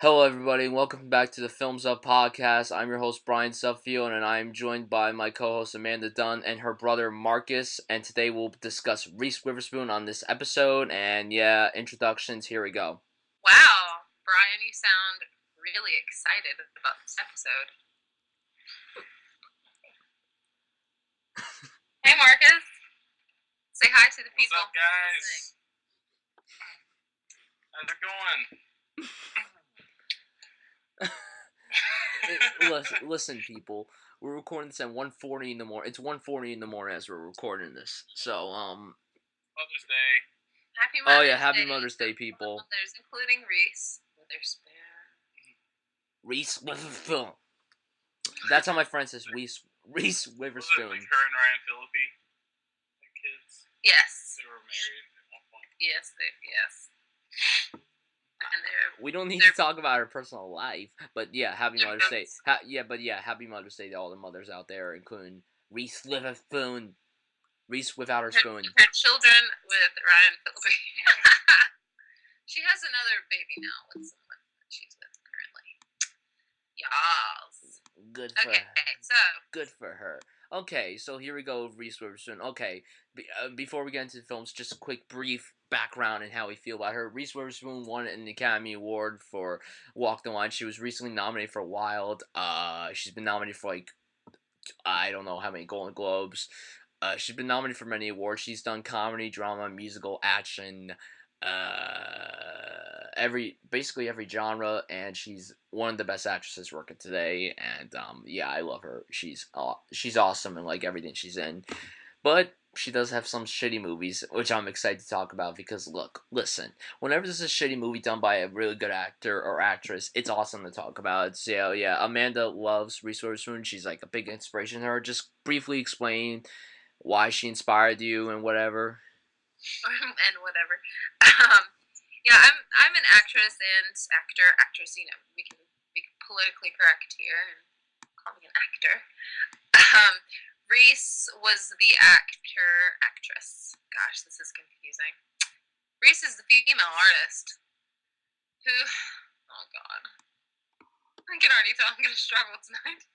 Hello, everybody, and welcome back to the Films Up podcast. I'm your host, Bryan Sudfield, and I am joined by my co-host, Amanda Dunn, and her brother, Marcus, and today we'll discuss Reese Witherspoon on this episode, and yeah, introductions, here we go. Wow, Bryan, you sound really excited about this episode. Hey, Marcus. Say hi to the people. What's up, guys? How's it going? Listen, people. We're recording this at 1:40 in the morning. It's 1:40 in the morning as we're recording this. So, Mother's Day. Happy Mother's Day. Oh, yeah, Happy Mother's Day, people. Mothers, including Reese Witherspoon. Reese Witherspoon. That's how my friend says Reese Witherspoon. Was it like her and Ryan Phillippe? Like kids? Yes. They were married at one point. Yes. And we don't need to talk about her personal life, but yeah, Happy Mother's Day. Happy Mother's Day to all the mothers out there, including Reese Witherspoon. Reese without her spoon. Her children with Ryan Phillippe. She has another baby now with someone that she's with currently. Yes. Good for her. Okay, so here we go with Reese Witherspoon. Okay, before we get into the films, just a quick brief background and how we feel about her. Reese Witherspoon won an Academy Award for Walk the Line. She was recently nominated for Wild. She's been nominated for I don't know how many Golden Globes. She's been nominated for many awards. She's done comedy, drama, musical, action, basically every genre, and she's one of the best actresses working today. And yeah, I love her. She's awesome in everything she's in, but she does have some shitty movies, which I'm excited to talk about because listen, whenever there's a shitty movie done by a really good actor or actress, it's awesome to talk about. So yeah, Amanda loves Reese Witherspoon. She's a big inspiration to her. Just briefly explain why she inspired you and whatever. Yeah, I'm an actress and actress. You know, we can be politically correct here and call me an actor. Reese was the actress. Gosh, this is confusing. Reese is the female artist who, oh God, I can already tell I'm going to struggle tonight.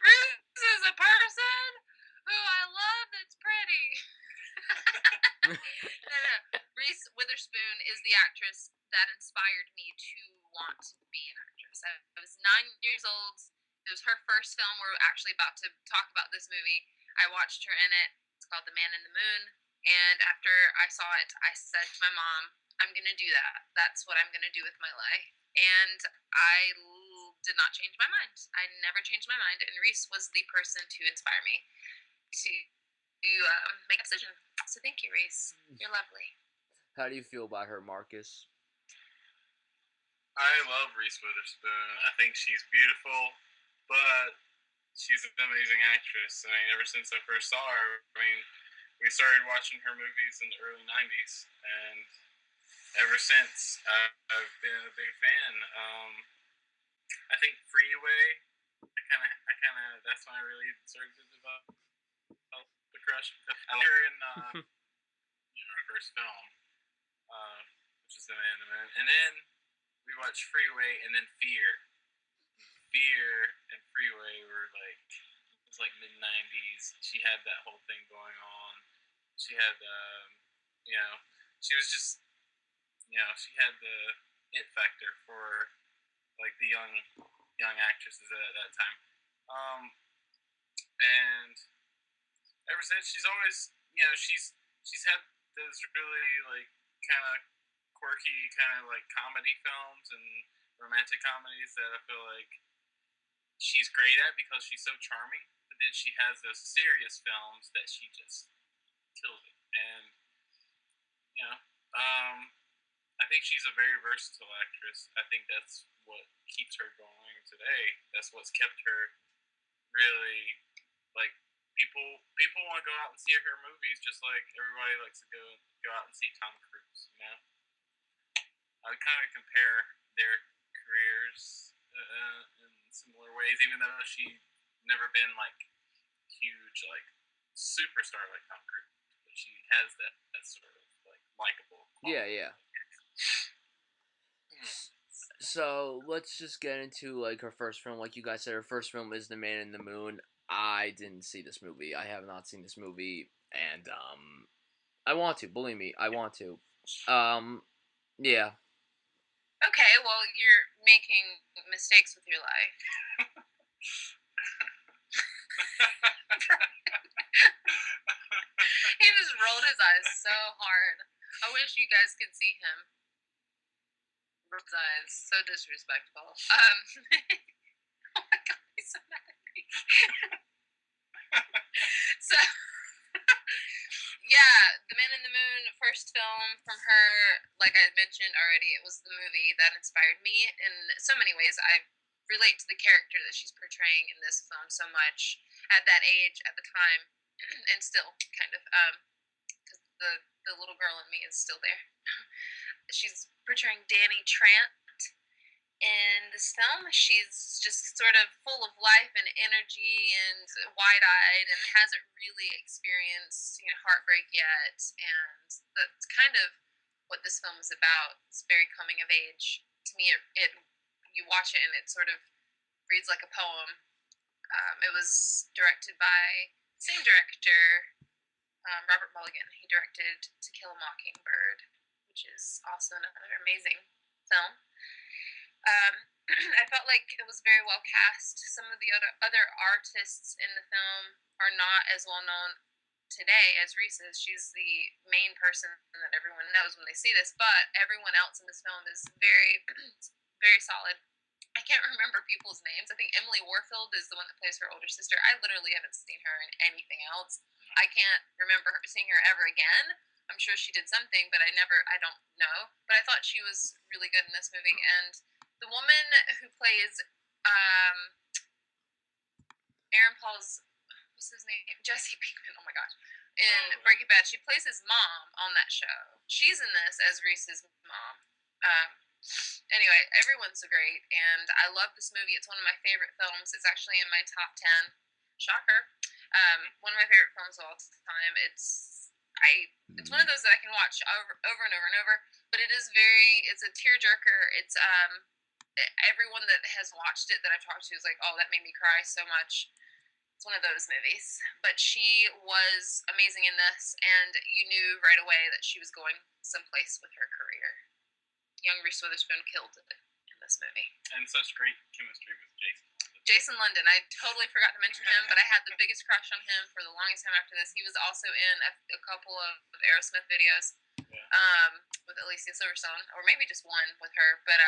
Reese is a person who I love that's pretty. No. Reese Witherspoon is the actress that inspired me to want to be an actress. I was 9 years old. It was her first film. We're actually about to talk about this movie. I watched her in it. It's called The Man in the Moon. And after I saw it, I said to my mom, I'm going to do that. That's what I'm going to do with my life. And I did not change my mind. I never changed my mind. And Reese was the person to inspire me to make a decision. So thank you, Reese. You're lovely. How do you feel about her, Marcus? I love Reese Witherspoon. I think she's beautiful, but she's an amazing actress. I mean, ever since I first saw her, we started watching her movies in the early 90s, and ever since, I've been a big fan. I think Freeway, that's when I really started to develop the crush. I like her in, her first film, which is The Man in the Moon. And then we watched Freeway and then Fear. Fear and Freeway were it was mid-90s. She had that whole thing going on. She had, she was just, she had the it factor for, the young actresses at that time. And ever since, she's always, she's had those really, kind of quirky, kind of comedy films and romantic comedies that I feel like she's great at because she's so charming. But then she has those serious films that she just kills it. And, I think she's a very versatile actress. I think that's what keeps her going today. That's what's kept her really, people want to go out and see her movies just like everybody likes to go out and see Tom Cruise, I would kind of compare their careers in similar ways, even though she never been huge superstar like Tom Cruise, but she has that sort of likable quality. Yeah. So let's just get into like her first film. Like you guys said, her first film is The Man in the Moon. I didn't see this movie. I have not seen this movie, and I want to. Believe me, I want to. Yeah. Okay, well, you're making mistakes with your life. He just rolled his eyes so hard. I wish you guys could see him. Rolled his eyes, so disrespectful. Oh my god, he's so mad at me. So, yeah, The Man in the Moon, first film from her. Like I mentioned already, it was the movie that inspired me in so many ways. I relate to the character that she's portraying in this film so much at that age, at the time, and still kind of, because the little girl in me is still there. She's portraying Danny Trant in this film. She's just sort of full of life and energy and wide-eyed and hasn't really experienced heartbreak yet, and that's kind of what this film is about. It's very coming of age. To me, it you watch it and it sort of reads like a poem. It was directed by the same director, Robert Mulligan. He directed To Kill a Mockingbird, which is also another amazing film. I felt like it was very well cast. Some of the other artists in the film are not as well known today as Reese is. She's the main person that everyone knows when they see this, but everyone else in this film is very, very solid. I can't remember people's names. I think Emily Warfield is the one that plays her older sister. I literally haven't seen her in anything else. I can't remember seeing her ever again. I'm sure she did something, but I don't know. But I thought she was really good in this movie. And the woman who plays Aaron Paul's, what's his name? Jesse Pinkman. Oh my gosh. In Breaking Bad, she plays his mom on that show. She's in this as Reese's mom. Anyway, everyone's so great, and I love this movie. It's one of my favorite films. It's actually in my top 10. Shocker. One of my favorite films of all time. It's one of those that I can watch over and over and over. But it's a tearjerker. It's everyone that has watched it that I've talked to is like, oh, that made me cry so much. It's one of those movies. But she was amazing in this, and you knew right away that she was going someplace with her career. Young Reese Witherspoon killed it in this movie. And such great chemistry with Jason London. Jason London. I totally forgot to mention him, but I had the biggest crush on him for the longest time after this. He was also in a couple of Aerosmith videos with Alicia Silverstone, or maybe just one with her. But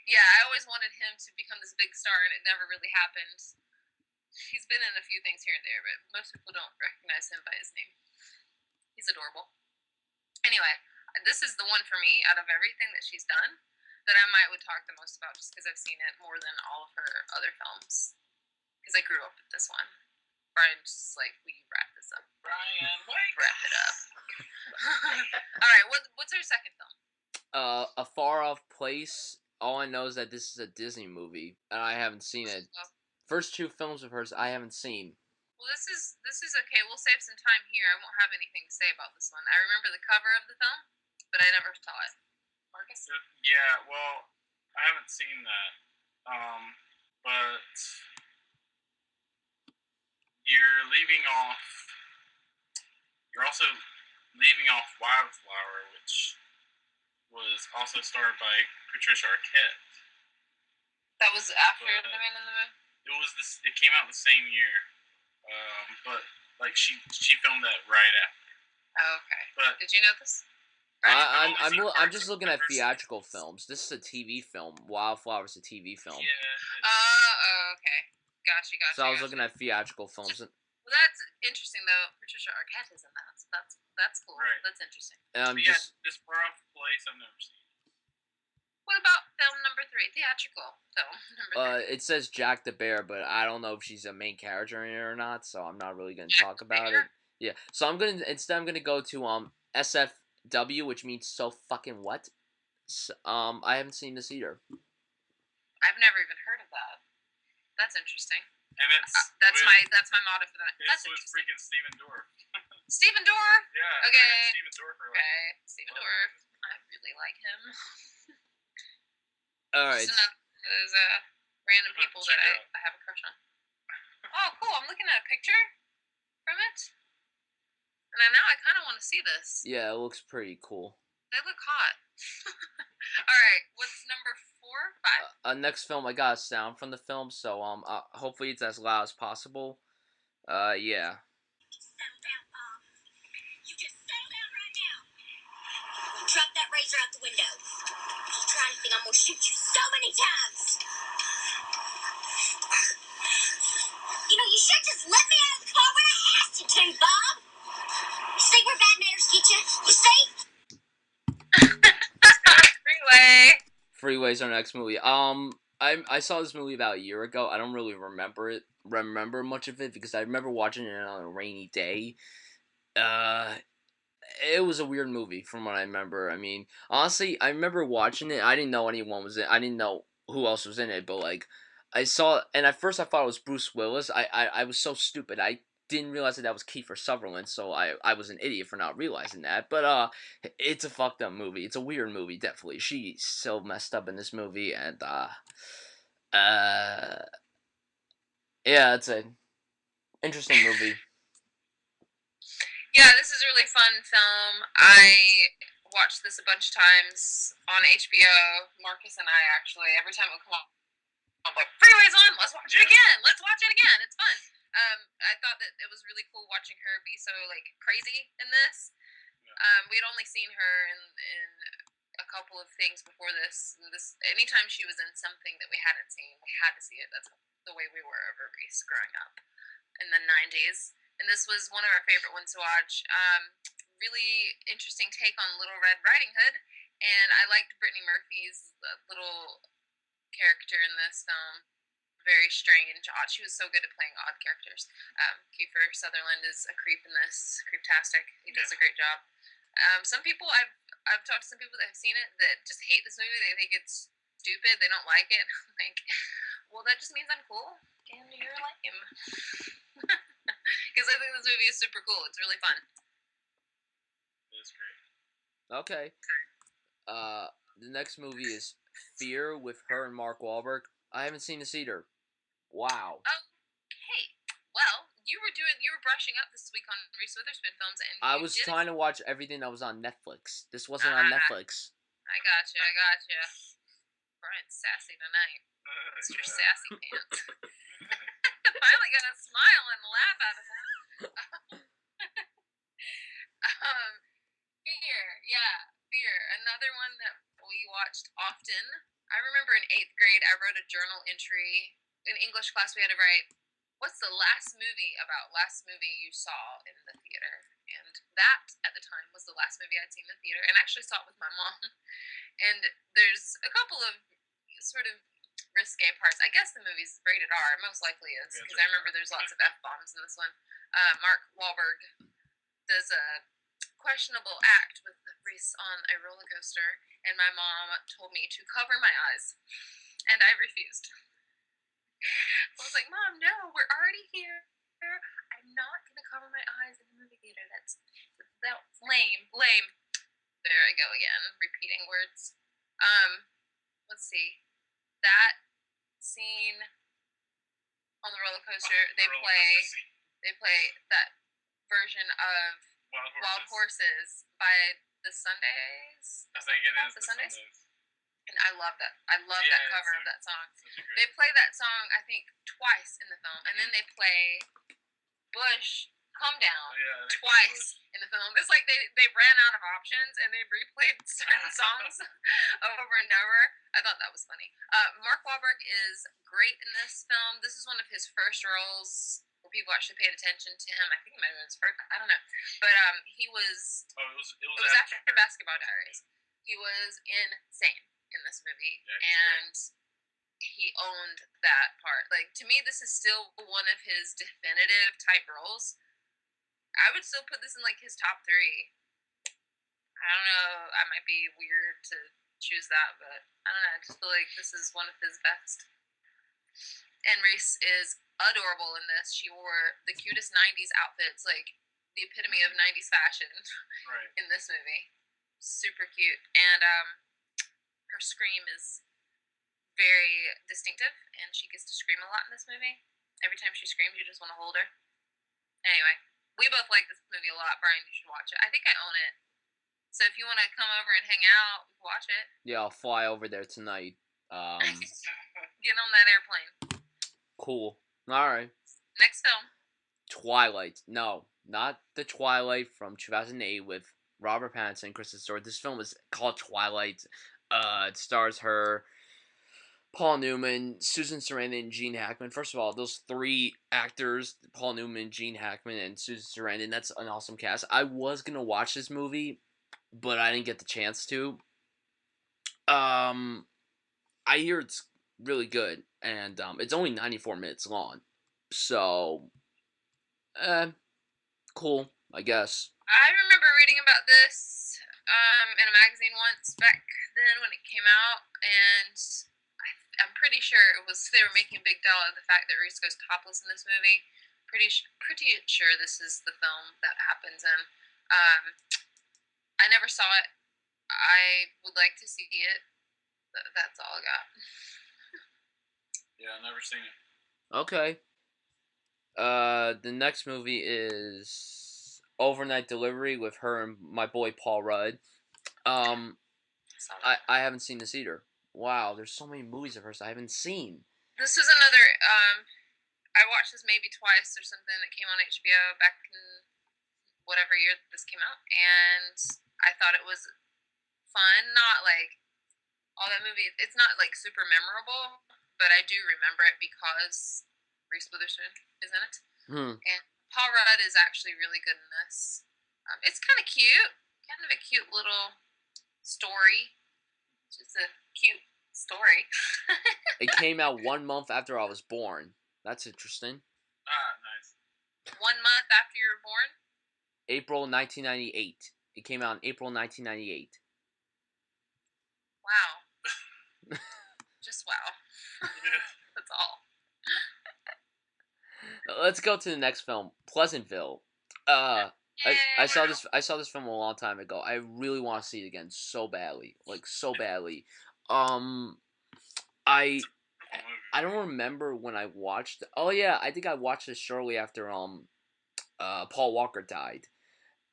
yeah, I always wanted him to become this big star, and it never really happened. He's been in a few things here and there, but most people don't recognize him by his name. He's adorable. Anyway, this is the one for me out of everything that she's done that I would talk the most about, just because I've seen it more than all of her other films. Because I grew up with this one. Bryan just like, will you wrap this up? Bryan, wait. Wrap it up. All right, what's her second film? A Far Off Place. All I know is that this is a Disney movie, and I haven't seen it. First two films of hers I haven't seen. Well, this is okay. We'll save some time here. I won't have anything to say about this one. I remember the cover of the film, but I never saw it. Marcus? Yeah, well, I haven't seen that. But you're also leaving off Wildflower, which was also starred by Patricia Arquette. That was after The Man in the Moon? It came out the same year. But like she filmed that right after. Oh, okay. But did you know this? I'm just looking at theatrical films. This is a TV film. Wildflower's a TV film. Yeah. Okay. Gotcha. So I was looking at theatrical films. Well, that's interesting though. Patricia Arquette is in that, so that's cool. Right. That's interesting. This Far Off Place I've never seen. What about film number 3? Theatrical film number 3. It says Jack the Bear, but I don't know if she's a main character in it or not, so I'm not really gonna talk about it. Yeah. So I'm gonna go to SFW, which means so fucking what? So, I haven't seen this either. I've never even heard of that. That's interesting. And that's my motto for that. This was freaking Stephen Dorff. Stephen Dorff. Yeah. Okay. Stephen Dorff. Okay. Stephen Dorff. I really like him. All right. Just another those random people that I have a crush on. Oh, cool! I'm looking at a picture from it, and now I kind of want to see this. Yeah, it looks pretty cool. They look hot. All right, what's number 4, 5? Next film, I got a sound from the film, so hopefully it's as loud as possible. Yeah. You just settle down right now. Drop that razor out the window. If you try anything, I'm gonna shoot you so many times. You know, you should just let me out of the car when I asked you to, Bob. You see where bad manners get you? You see? Freeway. Freeway's our next movie. I saw this movie about a year ago. I don't really remember much of it because I remember watching it on a rainy day. It was a weird movie from what I remember. I mean, honestly, I remember watching it. I didn't know anyone was in. I didn't know who else was in it, but like, I saw, and at first I thought it was Bruce Willis. I was so stupid. I didn't realize that was Kiefer Sutherland, so I was an idiot for not realizing that. But it's a fucked up movie. It's a weird movie, definitely. She's so messed up in this movie, and yeah, it's a interesting movie. Yeah, this is a really fun film. I watched this a bunch of times on HBO. Marcus and I actually, every time it would come on, I'm like, Freeway's on, let's watch it again. Let's watch it again. It's fun. I thought that it was really cool watching her be so like crazy in this. We had only seen her in a couple of things before this. Anytime she was in something that we hadn't seen, we had to see it. That's the way we were over Reese growing up in the 90s. And this was one of our favorite ones to watch. Really interesting take on Little Red Riding Hood, and I liked Brittany Murphy's little character in this film. Very strange, odd. She was so good at playing odd characters. Kiefer Sutherland is a creep in this, creeptastic. He does a great job. Some people I've talked to some people that have seen it that just hate this movie. They think it's stupid. They don't like it. Like, well, that just means I'm cool and you're lame. Because I think this movie is super cool. It's really fun. It is great. Okay. The next movie is Fear with her and Mark Wahlberg. I haven't seen this either. Wow. Okay. Well, you were brushing up this week on Reese Witherspoon films, and I was trying to watch everything that was on Netflix. This wasn't on Netflix. I gotcha. Brian's sassy tonight. Mr. Sassy Pants. Finally got a smile and laugh out of that. Fear. Another one that we watched often. I remember in 8th grade, I wrote a journal entry. In English class, we had to write, what's the last movie you saw in the theater? And that, at the time, was the last movie I'd seen in the theater. And I actually saw it with my mom. And there's a couple of sort of risque parts. I guess the movie's rated R. Most likely is, because I remember there's lots of F-bombs in this one. Mark Wahlberg does a questionable act with Reese on a roller coaster, and my mom told me to cover my eyes, and I refused. I was like, Mom, no, we're already here. I'm not going to cover my eyes in the movie theater. That's lame. There I go again, repeating words. Let's see. That scene on the roller coaster, they play that version of Wild Horses by the Sundays. I think it is the Sundays. And I love that. I love that cover of that song. They play that song, I think, twice in the film, and then they play Bush Calm Down twice in the film. It's like they ran out of options and they replayed certain songs over and over. I thought that was funny. Mark Wahlberg is great in this film. This is one of his first roles where people actually paid attention to him. I think it might have been his first. I don't know, but he was. It was after Basketball Diaries. He was insane in this movie, and he owned that part. Like, to me, this is still one of his definitive type roles. I would still put this in like his top 3. I don't know. I might be weird to choose that, but I don't know. I just feel like this is one of his best. And Reese is adorable in this. She wore the cutest 90s outfits, like the epitome of 90s fashion in this movie. Super cute. And her scream is very distinctive, and she gets to scream a lot in this movie. Every time she screams, you just want to hold her. Anyway, we both like this movie a lot. Brian, you should watch it. I think I own it. So if you want to come over and hang out, we can watch it. Yeah, I'll fly over there tonight. Get on that airplane. Cool. Alright. Next film. Twilight. No, not the Twilight from 2008 with Robert Pattinson and Kristen Stewart. This film is called Twilight. It stars her, Paul Newman, Susan Sarandon, and Gene Hackman. First of all, those three actors, Paul Newman, Gene Hackman, and Susan Sarandon, that's an awesome cast. I was going to watch this movie, but I didn't get the chance to. I hear it's really good, and it's only 94 minutes long. So, cool, I guess. I remember reading about this in a magazine once back then when it came out, and I'm pretty sure it was they were making a big deal of the fact that Reese goes topless in this movie. Pretty sure this is the film that happens in. I never saw it. I would like to see it. That's all I got. Yeah, I've never seen it. Okay. The next movie is Overnight Delivery with her and my boy Paul Rudd. I haven't seen this either. Wow, there's so many movies of hers I haven't seen. This is another. I watched this maybe twice or something that came on HBO back in whatever year this came out, and I thought it was fun. Not like all that movie. It's not like super memorable, but I do remember it because Reese Witherspoon is in it, and Paul Rudd is actually really good in this. It's kind of cute, kind of a cute little story. Just a cute story. It came out 1 month after I was born. That's interesting. Ah, nice. 1 month after you were born? April 1998. It came out in April 1998. Wow. Just wow. That's all. Let's go to the next film, Pleasantville. I saw this. I saw this film a long time ago. I really want to see it again so badly, like so badly. I don't remember when I watched. Oh yeah, I think I watched this shortly after Paul Walker died,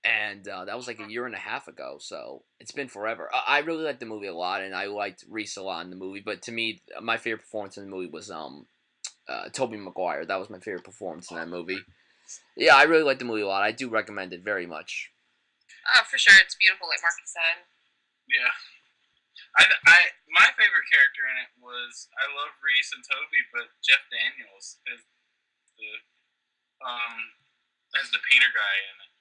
and that was like a year and a half ago. So it's been forever. I really liked the movie a lot, and I liked Reese a lot in the movie. But to me, my favorite performance in the movie was Tobey Maguire. That was my favorite performance in that movie. Yeah, I really liked the movie a lot. I do recommend it very much. Oh, for sure, it's beautiful, like Marky said. Yeah. My favorite character in it was, I love Reese and Toby, but Jeff Daniels as the painter guy in it.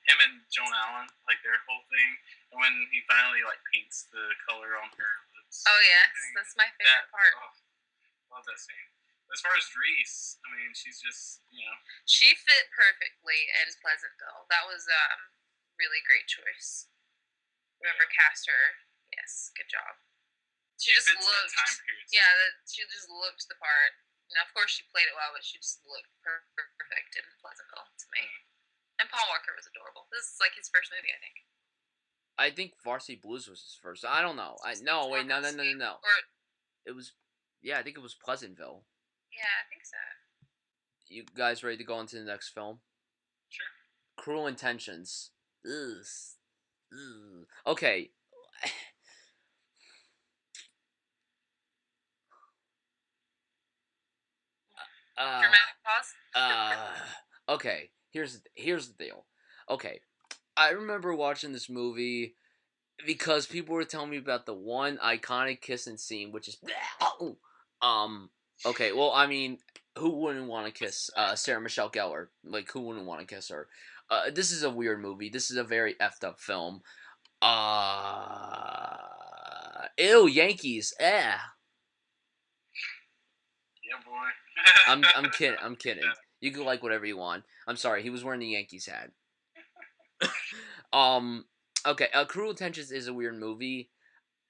Him and Joan Allen, like their whole thing, and when he finally like paints the color on her lips. Oh yes, that's my favorite part. Oh, love that scene. As far as Reese, I mean, she's just, She fit perfectly in Pleasantville. That was really great choice. Whoever cast her, yes, good job. She just looked. Time period. Yeah, she just looked the part. And of course, she played it well, but she just looked perfect in Pleasantville to me. And Paul Walker was adorable. This is like his first movie, I think. I think Varsity Blues was his first. I don't know. No. Or it was. Yeah, I think it was Pleasantville. Yeah, I think so. You guys ready to go on to the next film? Sure. Cruel Intentions. Ugh. Okay. Dramatic pause. Okay. Here's the deal. Okay, I remember watching this movie because people were telling me about the one iconic kissing scene, which is Okay, well, I mean, who wouldn't want to kiss Sarah Michelle Gellar? Like, who wouldn't want to kiss her? This is a weird movie. This is a very effed up film. Ew, Yankees. Yeah, boy. I'm kidding. I'm kidding. You can like whatever you want. I'm sorry. He was wearing the Yankees hat. Okay. Cruel Intentions is a weird movie.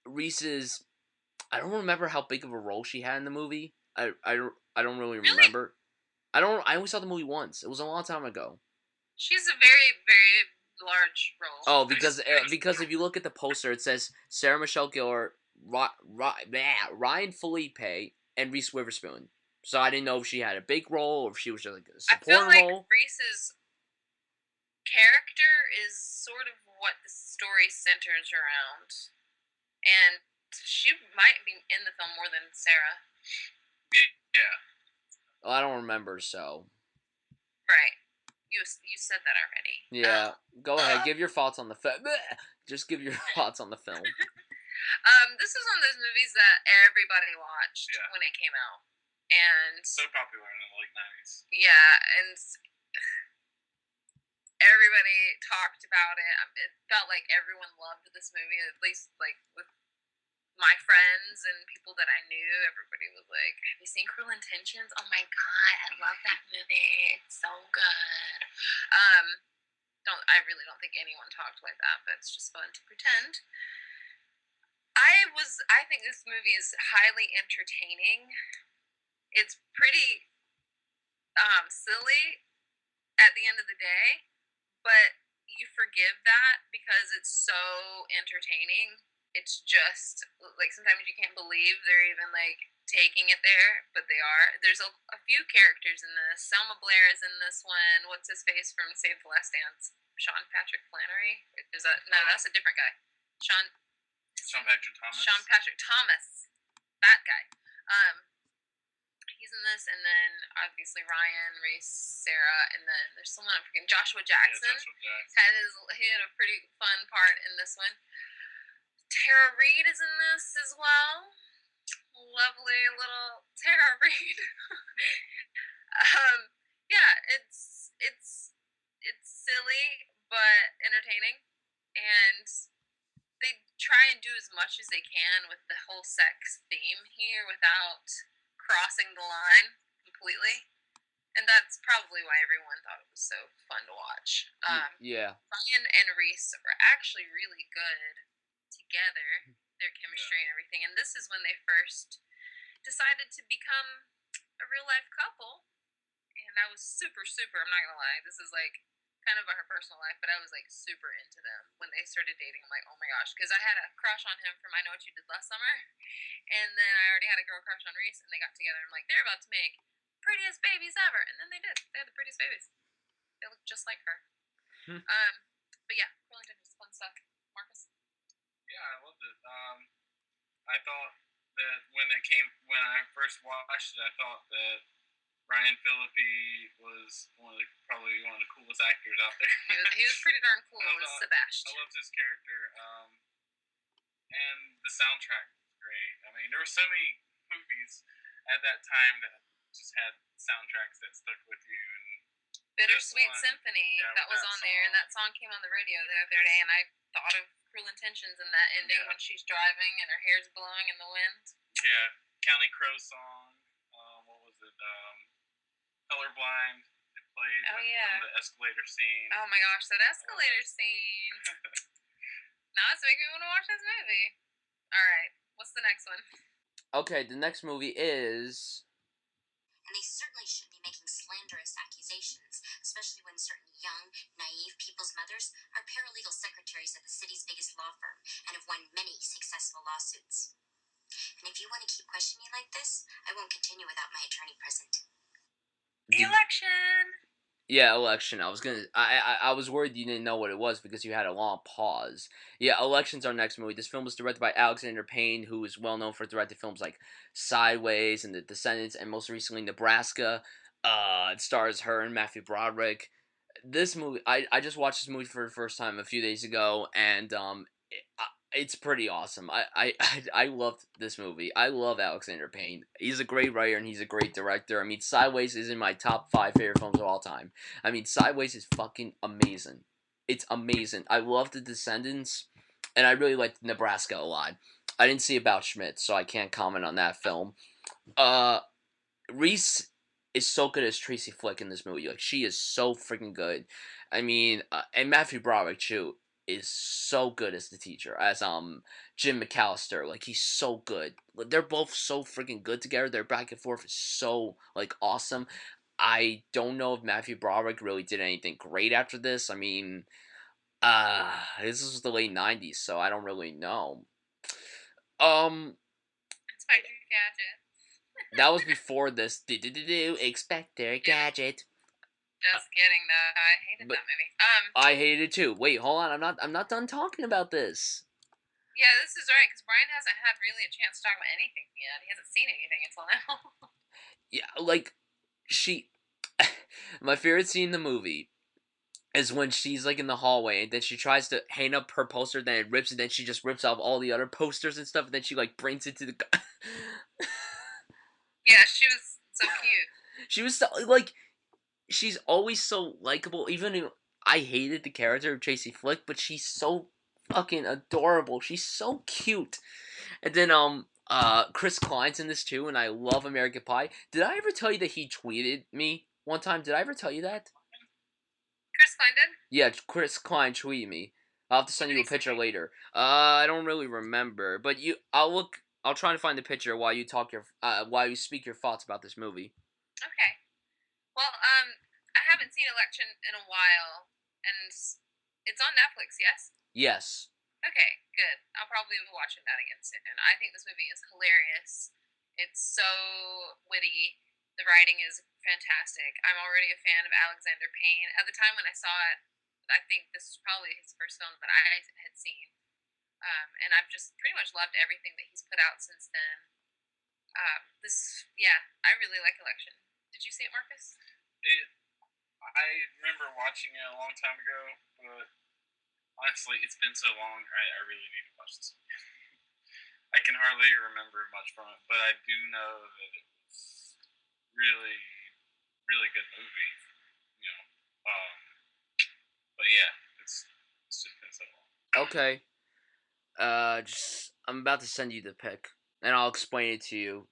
Reese's. I don't remember how big of a role she had in the movie. I don't really remember. I only saw the movie once. It was a long time ago. She's a very, very large role. Oh, because if you look at the poster, it says Sarah Michelle Gellar Ryan Felipe and Reese Witherspoon. So I didn't know if she had a big role or if she was just like a I feel supporting like role. Reese's character is sort of what the story centers around, and she might be in the film more than Sarah. Yeah. Well, I don't remember, so. Right. You said that already. Yeah. Go ahead. Give your thoughts on the film. Just give your thoughts on the film. This is one of those movies that everybody watched when it came out, and so popular in the late 90s. Yeah, and everybody talked about it. It felt like everyone loved this movie, at least like with my friends and people that I knew. Everybody was like, "Have you seen Cruel Intentions? Oh my god, I love that movie. It's so good." I really don't think anyone talked like that, but it's just fun to pretend. I think this movie is highly entertaining. It's pretty silly at the end of the day, but you forgive that because it's so entertaining. It's just like sometimes you can't believe they're even like taking it there, but they are. There's a few characters in this. Selma Blair is in this one. What's his face from Save the Last Dance? Sean Patrick Flannery? No, that's a different guy. Sean Patrick Thomas. Sean Patrick Thomas. That guy. He's in this, and then obviously Ryan, Reese, Sarah, and then there's someone I'm forgetting. Joshua Jackson. Yeah, Joshua Jackson. He had a pretty fun part in this one. Tara Reid is in this as well. Lovely little Tara Reid. Yeah, it's silly but entertaining, and they try and do as much as they can with the whole sex theme here without crossing the line completely, and that's probably why everyone thought it was so fun to watch. Yeah. Bryan and Reese are actually really good together, their chemistry and everything, and this is when they first decided to become a real life couple, and I was super, I'm not gonna lie, this is like kind of her personal life, but I was like super into them when they started dating. I'm like, oh my gosh, because I had a crush on him from I Know What You Did Last Summer, and then I already had a girl crush on Reese, and they got together. I'm like, they're about to make prettiest babies ever, and then they did. They had the prettiest babies. They look just like her. But yeah, Cruel Intentions, fun stuff. Marcus. Yeah, I loved it. I thought that when I first watched it, I thought that Ryan Phillippe was probably one of the coolest actors out there. He was pretty darn cool. It was Sebastian. I loved his character. And the soundtrack was great. I mean, there were so many movies at that time that just had soundtracks that stuck with you. And Bittersweet Symphony, that was on there, and that song came on the radio the other day, and I thought of Cruel Intentions in that ending when she's driving and her hair's blowing in the wind. Yeah, Counting Crow song. What was it? Colorblind. It played on the escalator scene. Oh my gosh, that escalator scene. Now it's making me want to watch this movie. Alright, what's the next one? Okay, the next movie is... And they certainly shouldn't be making slanderous accusations, especially when certain young, naive people's mothers are paralegal secretaries at the city's biggest law firm and have won many successful lawsuits. And if you want to keep questioning me like this, I won't continue without my attorney present. Election. Yeah, Election. I was worried you didn't know what it was because you had a long pause. Yeah, Election's our next movie. This film was directed by Alexander Payne, who is well known for directing films like Sideways and The Descendants, and most recently Nebraska. It stars her and Matthew Broderick. This movie, I just watched this movie for the first time a few days ago, and it's pretty awesome. I loved this movie. I love Alexander Payne. He's a great writer and he's a great director. I mean, Sideways is in my top 5 favorite films of all time. I mean, Sideways is fucking amazing. It's amazing. I love The Descendants, and I really liked Nebraska a lot. I didn't see About Schmidt, so I can't comment on that film. Reese is so good as Tracy Flick in this movie. Like, she is so freaking good. I mean, and Matthew Broderick, too, is so good as the teacher, as Jim McAllister. Like, he's so good. They're both so freaking good together. Their back and forth is so, like, awesome. I don't know if Matthew Broderick really did anything great after this. I mean, this was the late 90s, so I don't really know. Inspector Gadget. That was before this. Inspector Gadget. Just kidding, though. I hated But that movie. I hated it too. Wait, hold on. I'm not done talking about this. Yeah, this is right, because Bryan hasn't had really a chance to talk about anything yet. He hasn't seen anything until now. Yeah, like she. My favorite scene in the movie is when she's like in the hallway and then she tries to hang up her poster, then it rips, and then she just rips off all the other posters and stuff, and then she like brings it to the. Yeah, she was so cute. She was so, like, she's always so likable. Even if I hated the character of Tracy Flick, but she's so fucking adorable. She's so cute. And then Chris Klein's in this too, and I love American Pie. Did I ever tell you that he tweeted me one time? Did I ever tell you that? Chris Klein did? Yeah, Chris Klein tweeted me. I'll have to send you a picture later. I don't really remember, but I'll try to find the picture while you while you speak your thoughts about this movie. Okay. Well, I haven't seen Election in a while, and it's on Netflix, yes? Yes. Okay, good. I'll probably be watching that again soon. I think this movie is hilarious. It's so witty. The writing is fantastic. I'm already a fan of Alexander Payne. At the time when I saw it, I think this was probably his first film that I had seen. And I've just pretty much loved everything that he's put out since then. I really like Election. Did you see it, Marcus? I remember watching it a long time ago, but honestly, it's been so long, I really need to watch this again. I can hardly remember much from it, but I do know that it was really, really good movie. You know, but yeah, it's just been so long. Okay. I'm about to send you the pic, and I'll explain it to you.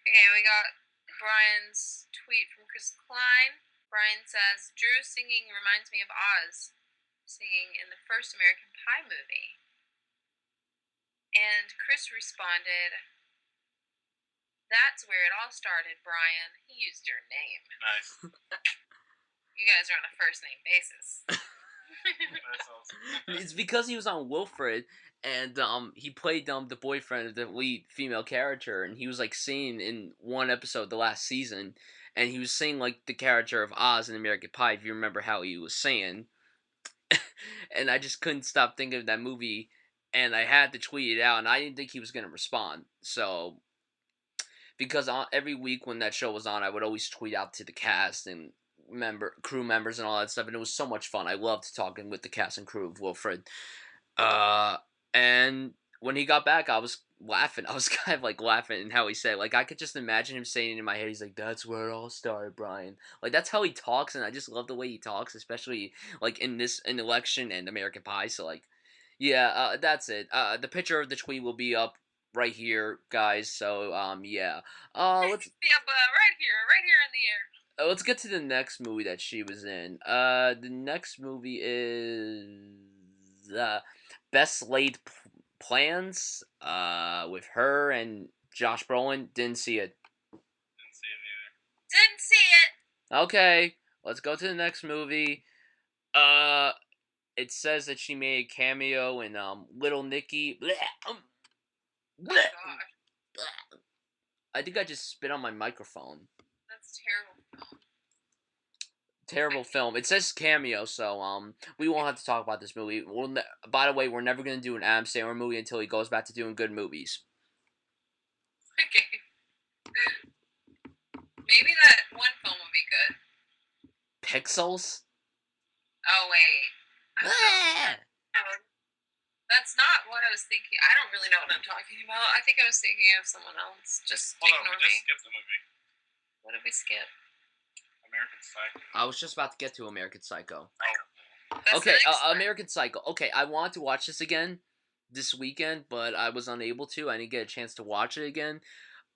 Okay, we got Bryan's tweet from Chris Klein. Bryan says, Drew singing reminds me of Oz, singing in the first American Pie movie. And Chris responded, that's where it all started, Bryan. He used your name. Nice. You guys are on a first name basis. That's awesome. It's because he was on Wilfred, and he played the boyfriend of the lead female character, and he was like singing in one episode the last season, and he was saying like the character of Oz in American Pie, if you remember how he was saying. And I just couldn't stop thinking of that movie, and I had to tweet it out, and I didn't think he was gonna respond. So, because every week when that show was on, I would always tweet out to the cast and crew members and all that stuff, and it was so much fun. I loved talking with the cast and crew of Wilfred. And when he got back, I was laughing. I was kind of like laughing in how he said, like, I could just imagine him saying it in my head. He's like, "That's where it all started, Bryan." Like, that's how he talks, and I just love the way he talks, especially like in Election and American Pie. So like, yeah, that's it. The picture of the tweet will be up right here, guys. So yeah. Let's. Yeah, but right here in the air. Let's get to the next movie that she was in. The next movie is Best Laid Plans. With her and Josh Brolin. Didn't see it. Didn't see it either. Didn't see it. Okay, let's go to the next movie. It says that she made a cameo in Little Nicky. Oh gosh, I think I just spit on my microphone. that's terrible. Terrible film. It says cameo, so we won't have to talk about this movie. By the way, we're never gonna do an Adam Sandler movie until he goes back to doing good movies. Okay. Maybe that one film would be good. Pixels. Oh wait. That's not what I was thinking. I don't really know what I'm talking about. I think I was thinking of someone else. Just Hold on, ignore we just me. skipped the movie. What did we skip? American Psycho. I was just about to get to American Psycho. That's Okay, the next one. American Psycho. Okay, I want to watch this again this weekend, but I was unable to. I didn't get a chance to watch it again.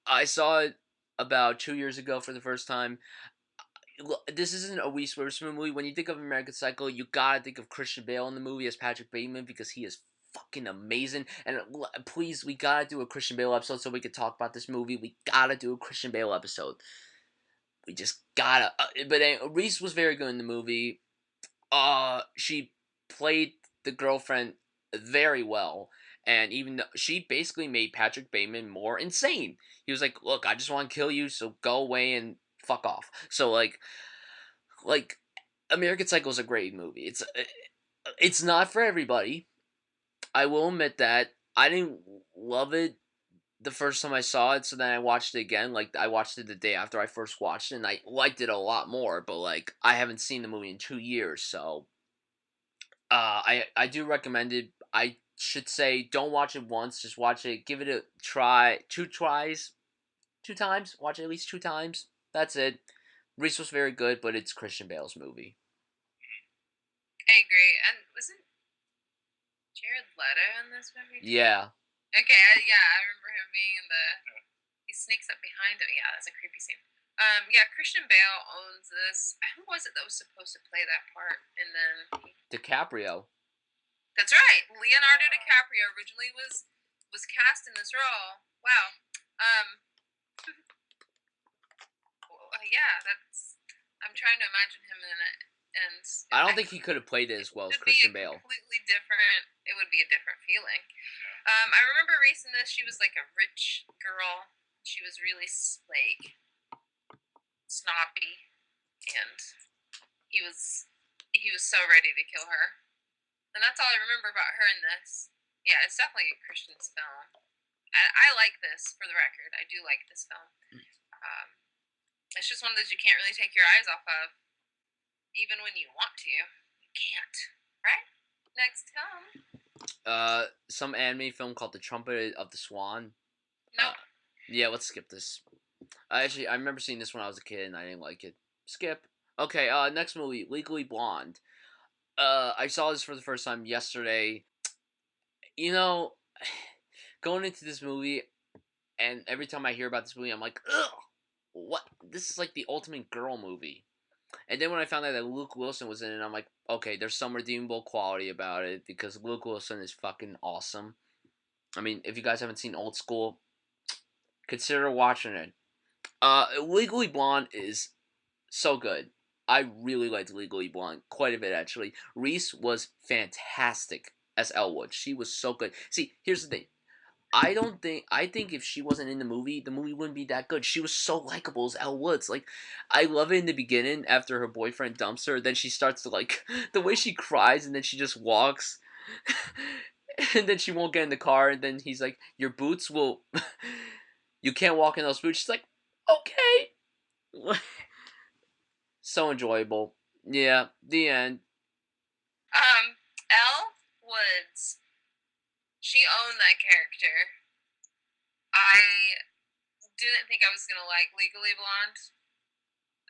I saw it about 2 years ago for the first time. This isn't a Reese Witherspoon movie. When you think of American Psycho, you gotta think of Christian Bale in the movie as Patrick Bateman because he is fucking amazing. And please, we gotta do a Christian Bale episode so we can talk about this movie. We gotta do a Christian Bale episode. We just gotta. But Reese was very good in the movie. She played the girlfriend very well, And even though she basically made Patrick Bateman more insane. He was like, "Look, I just want to kill you, so go away and fuck off." So like American Psycho is a great movie. It's not for everybody. I will admit that. I didn't love it the first time I saw it, so then I watched it again. Like, I watched it the day after I first watched it, and I liked it a lot more. But like, I haven't seen the movie in 2 years, so I do recommend it. I should say, don't watch it once. Just watch it. Give it a try. 2 tries, 2 times. Watch it at least 2 times. That's it. Reese was very good, but it's Christian Bale's movie. I agree. And wasn't Jared Leto in this movie? Yeah. Okay, yeah, I remember him being in the. He sneaks up behind him. Yeah, that's a creepy scene. Yeah, Christian Bale owns this. Who was it that was supposed to play that part? And then DiCaprio. That's right. Leonardo DiCaprio originally was cast in this role. Wow. Yeah, that's. I'm trying to imagine him in it, and I don't think he could have played it as well as Christian Bale. Completely different. It would be a different feeling. I remember Reese in this. She was like a rich girl. She was really like snobby, and he was so ready to kill her. And that's all I remember about her in this. Yeah, it's definitely a Christian's film. I like this, for the record. I do like this film. It's just one of those you can't really take your eyes off of. Even when you want to. You can't. Right? Next film. Some anime film called The Trumpet of the Swan. No. Yeah, let's skip this. I remember seeing this when I was a kid and I didn't like it. Skip. Okay, next movie, Legally Blonde. I saw this for the first time yesterday. You know, going into this movie, and every time I hear about this movie, I'm like, ugh, what? This is like the ultimate girl movie. And then when I found out that Luke Wilson was in it, I'm like, okay, there's some redeemable quality about it, because Luke Wilson is fucking awesome. I mean, if you guys haven't seen Old School, consider watching it. Legally Blonde is so good. I really liked Legally Blonde quite a bit, actually. Reese was fantastic as Elwood. She was so good. See, here's the thing. I think if she wasn't in the movie wouldn't be that good. She was so likable as Elle Woods. Like, I love it in the beginning after her boyfriend dumps her. Then she starts to, like, the way she cries and then she just walks. And then she won't get in the car. And then he's like, your boots will... you can't walk in those boots. She's like, okay. So enjoyable. Yeah, the end. Elle Woods. She owned that character. I didn't think I was going to like Legally Blonde.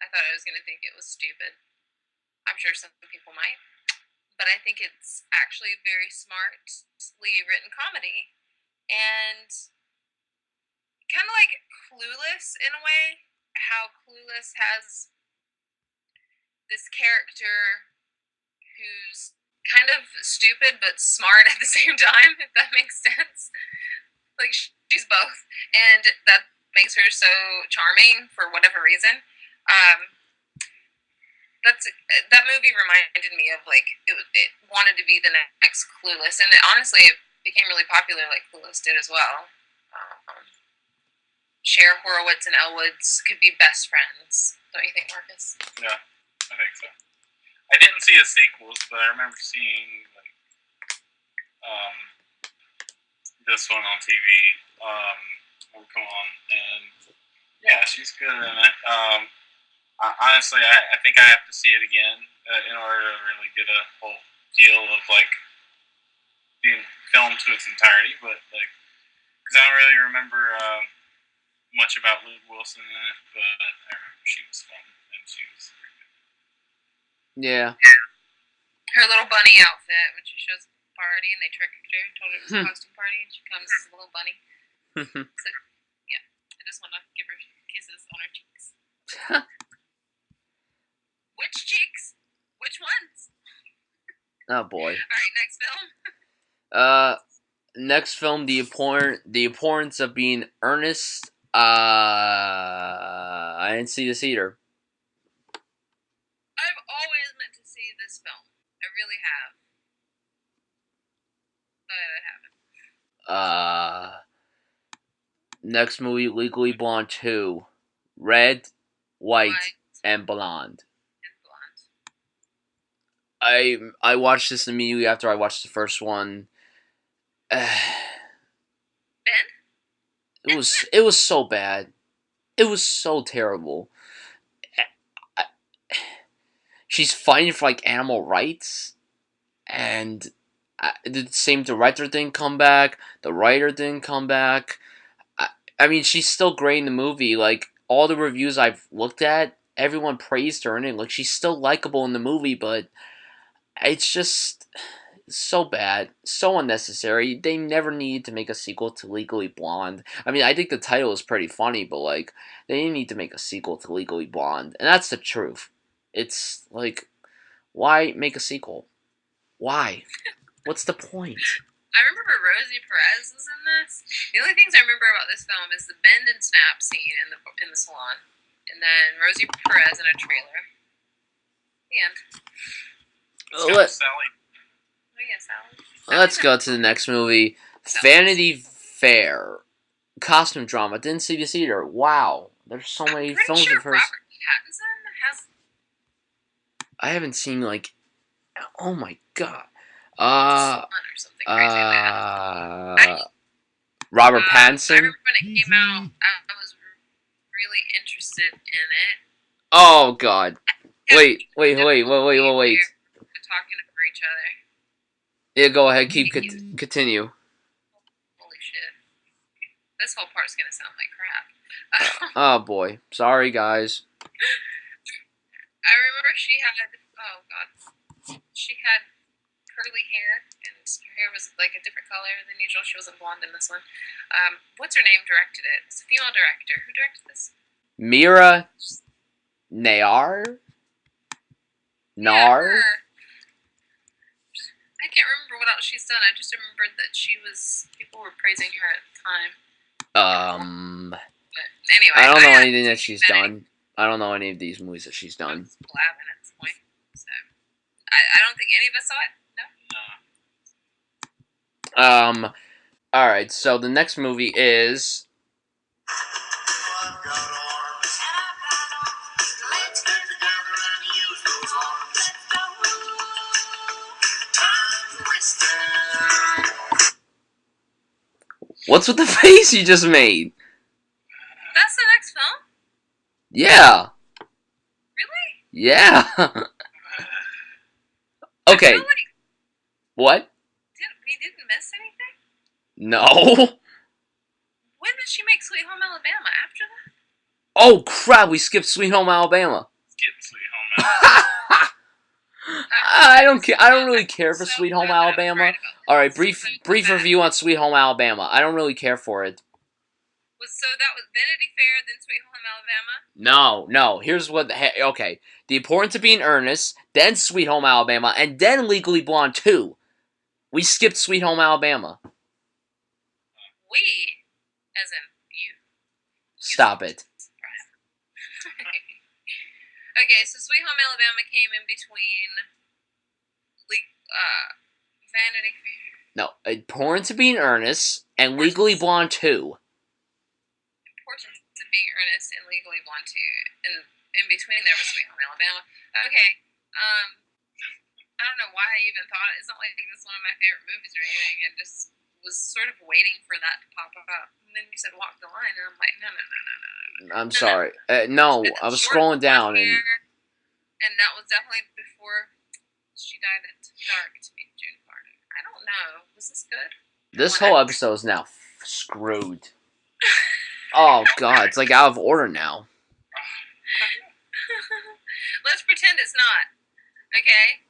I thought I was going to think it was stupid. I'm sure some people might. But I think it's actually very smartly written comedy. And kind of like Clueless in a way. How Clueless has this character who's kind of stupid but smart at the same time, if that makes sense. Like, she's both, and that makes her so charming for whatever reason. That movie reminded me of, like, it wanted to be the next Clueless, and honestly, it became really popular like Clueless did as well. Cher Horowitz and Elle Woods could be best friends, don't you think, Marcus? Yeah, I think so. I didn't see the sequels, but I remember seeing this one on TV. Come on, and yeah, she's good in it. Honestly, I think I have to see it again in order to really get a whole feel of like being filmed to its entirety. But like, because I don't really remember much about Luke Wilson in it, but I remember she was fun and she was. Yeah. Her little bunny outfit when she shows up at the party and they tricked her, told her it was a costume party, and she comes as a little bunny. So, yeah, I just want to give her kisses on her cheeks. Which cheeks? Which ones? Oh boy. Alright, next film. Next film, the importance of being earnest. I didn't see this either. I've always meant to see this film. I really have. But I haven't. Next movie, Legally Blonde 2. Red, White, and Blonde. And blonde. I watched this immediately after I watched the first one. Ben? It was so bad. It was so terrible. She's fighting for like animal rights, and the same director didn't come back. The writer didn't come back. I mean, she's still great in the movie. Like all the reviews I've looked at, everyone praised her, and like she's still likable in the movie, but it's just so bad, so unnecessary. They never needed to make a sequel to Legally Blonde. I mean, I think the title is pretty funny, but like they didn't need to make a sequel to Legally Blonde, and that's the truth. It's like, why make a sequel? Why? What's the point? I remember Rosie Perez was in this. The only things I remember about this film is the bend and snap scene in the salon, and then Rosie Perez in a trailer. The end. Sally. Oh yeah, Sally. Let's go to the next movie, Vanity Fair, costume drama. Didn't see this either. Wow, there's so many Pretty films sure of hers. Robert Pattinson has. I haven't seen like. Oh my god. Salon or something crazy like that. Robert I Pattinson. remember when it came out, I was really interested in it. Oh god. Wait. They're talking over each other. Yeah, go ahead. Continue. Holy shit. This whole part's gonna sound like crap. Oh boy. Sorry, guys. I remember she had. Oh god. She had curly hair, and her hair was like a different color than usual. She wasn't blonde in this one. What's her name directed it? It's a female director. Who directed this? Mira Nair? Yeah, her. I can't remember what else she's done. I just remembered that people were praising her at the time. But anyway, I don't know anything that she's done. I don't know any of these movies that she's done. Blabbing at this point. So I don't think any of us saw it. No. Alright, so the next movie is what's with the face you just made? That's the next film? Yeah. Really? Yeah. Okay. I feel like What? we didn't miss anything? No. When did she make Sweet Home Alabama? After that? Oh crap, we skipped Sweet Home Alabama. Skip Sweet Home Alabama. I don't care. I don't really care for Sweet Home Alabama. All right, brief review on Sweet Home Alabama. I don't really care for it. So that was Vanity Fair, then Sweet Home Alabama? No. Here's what. Okay, The Importance of Being Earnest, then Sweet Home Alabama, and then Legally Blonde 2. We skipped Sweet Home Alabama. We, as in you. Stop it. Okay, so Sweet Home Alabama came in between Vanity Fair. No, Importance of Being Earnest and Legally Blonde 2. Importance of Being Earnest and Legally Blonde 2. And in between there was Sweet Home Alabama. Okay, I don't know why I even thought it. It's not like it's one of my favorite movies or anything. I just was sort of waiting for that to pop up. And then you said Walk the Line, and I'm like, no. I'm sorry. No, I was scrolling down and that was definitely before she died at dark to meet June Carter. I don't know. Was this good? this whole episode is now screwed. Oh god, it's like out of order now. Let's pretend it's not. Okay?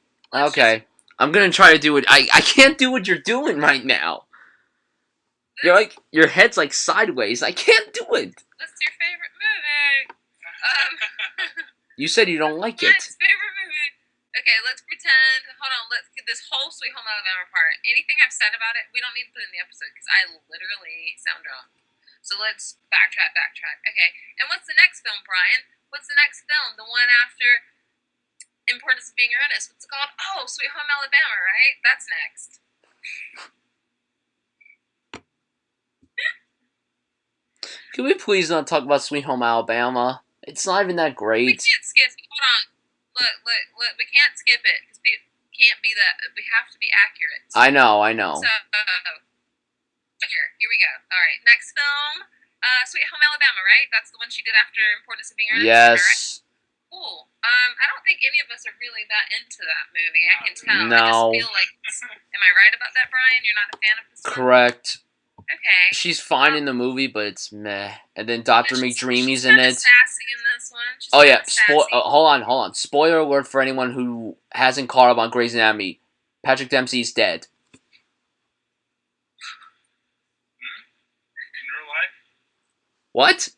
Okay. I'm gonna try to do it. I can't do what you're doing right now. You're like, your head's like sideways. I can't do it. What's your favorite movie? You said you don't like it. Mine's favorite movie. Okay, let's pretend. Hold on. Let's get this whole Sweet Home Alabama part. Anything I've said about it, we don't need to put in the episode because I literally sound drunk. So let's backtrack. Okay, and what's the next film, Bryan? What's the next film? The one after Importance of Being Earnest. What's it called? Oh, Sweet Home Alabama, right? That's next. Can we please not talk about Sweet Home Alabama? It's not even that We great. can't skip it. Hold on. Look. We can't skip it because we can't be that. We have to be accurate. I know. So here we go. All right, next film, Sweet Home Alabama. Right? That's the one she did after Importance of Being Earnest. Yes. Cool. I don't think any of us are really that into that movie. I can tell. No. I just feel like. Am I right about that, Brian? You're not a fan of this film? Correct. Okay. She's fine in the movie, but it's meh. And then Dr. McDreamy's she's in it. Sassy in this one. Oh yeah. Hold on. Spoiler alert for anyone who hasn't caught up on Grey's Anatomy. Patrick Dempsey's dead. In real life? What?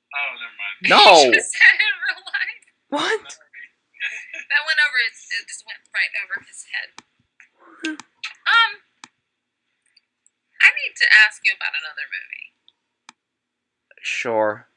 Oh, never mind. No. She was dead in real life. What? That went over. It just went right over his head. I need to ask you about another movie. Sure.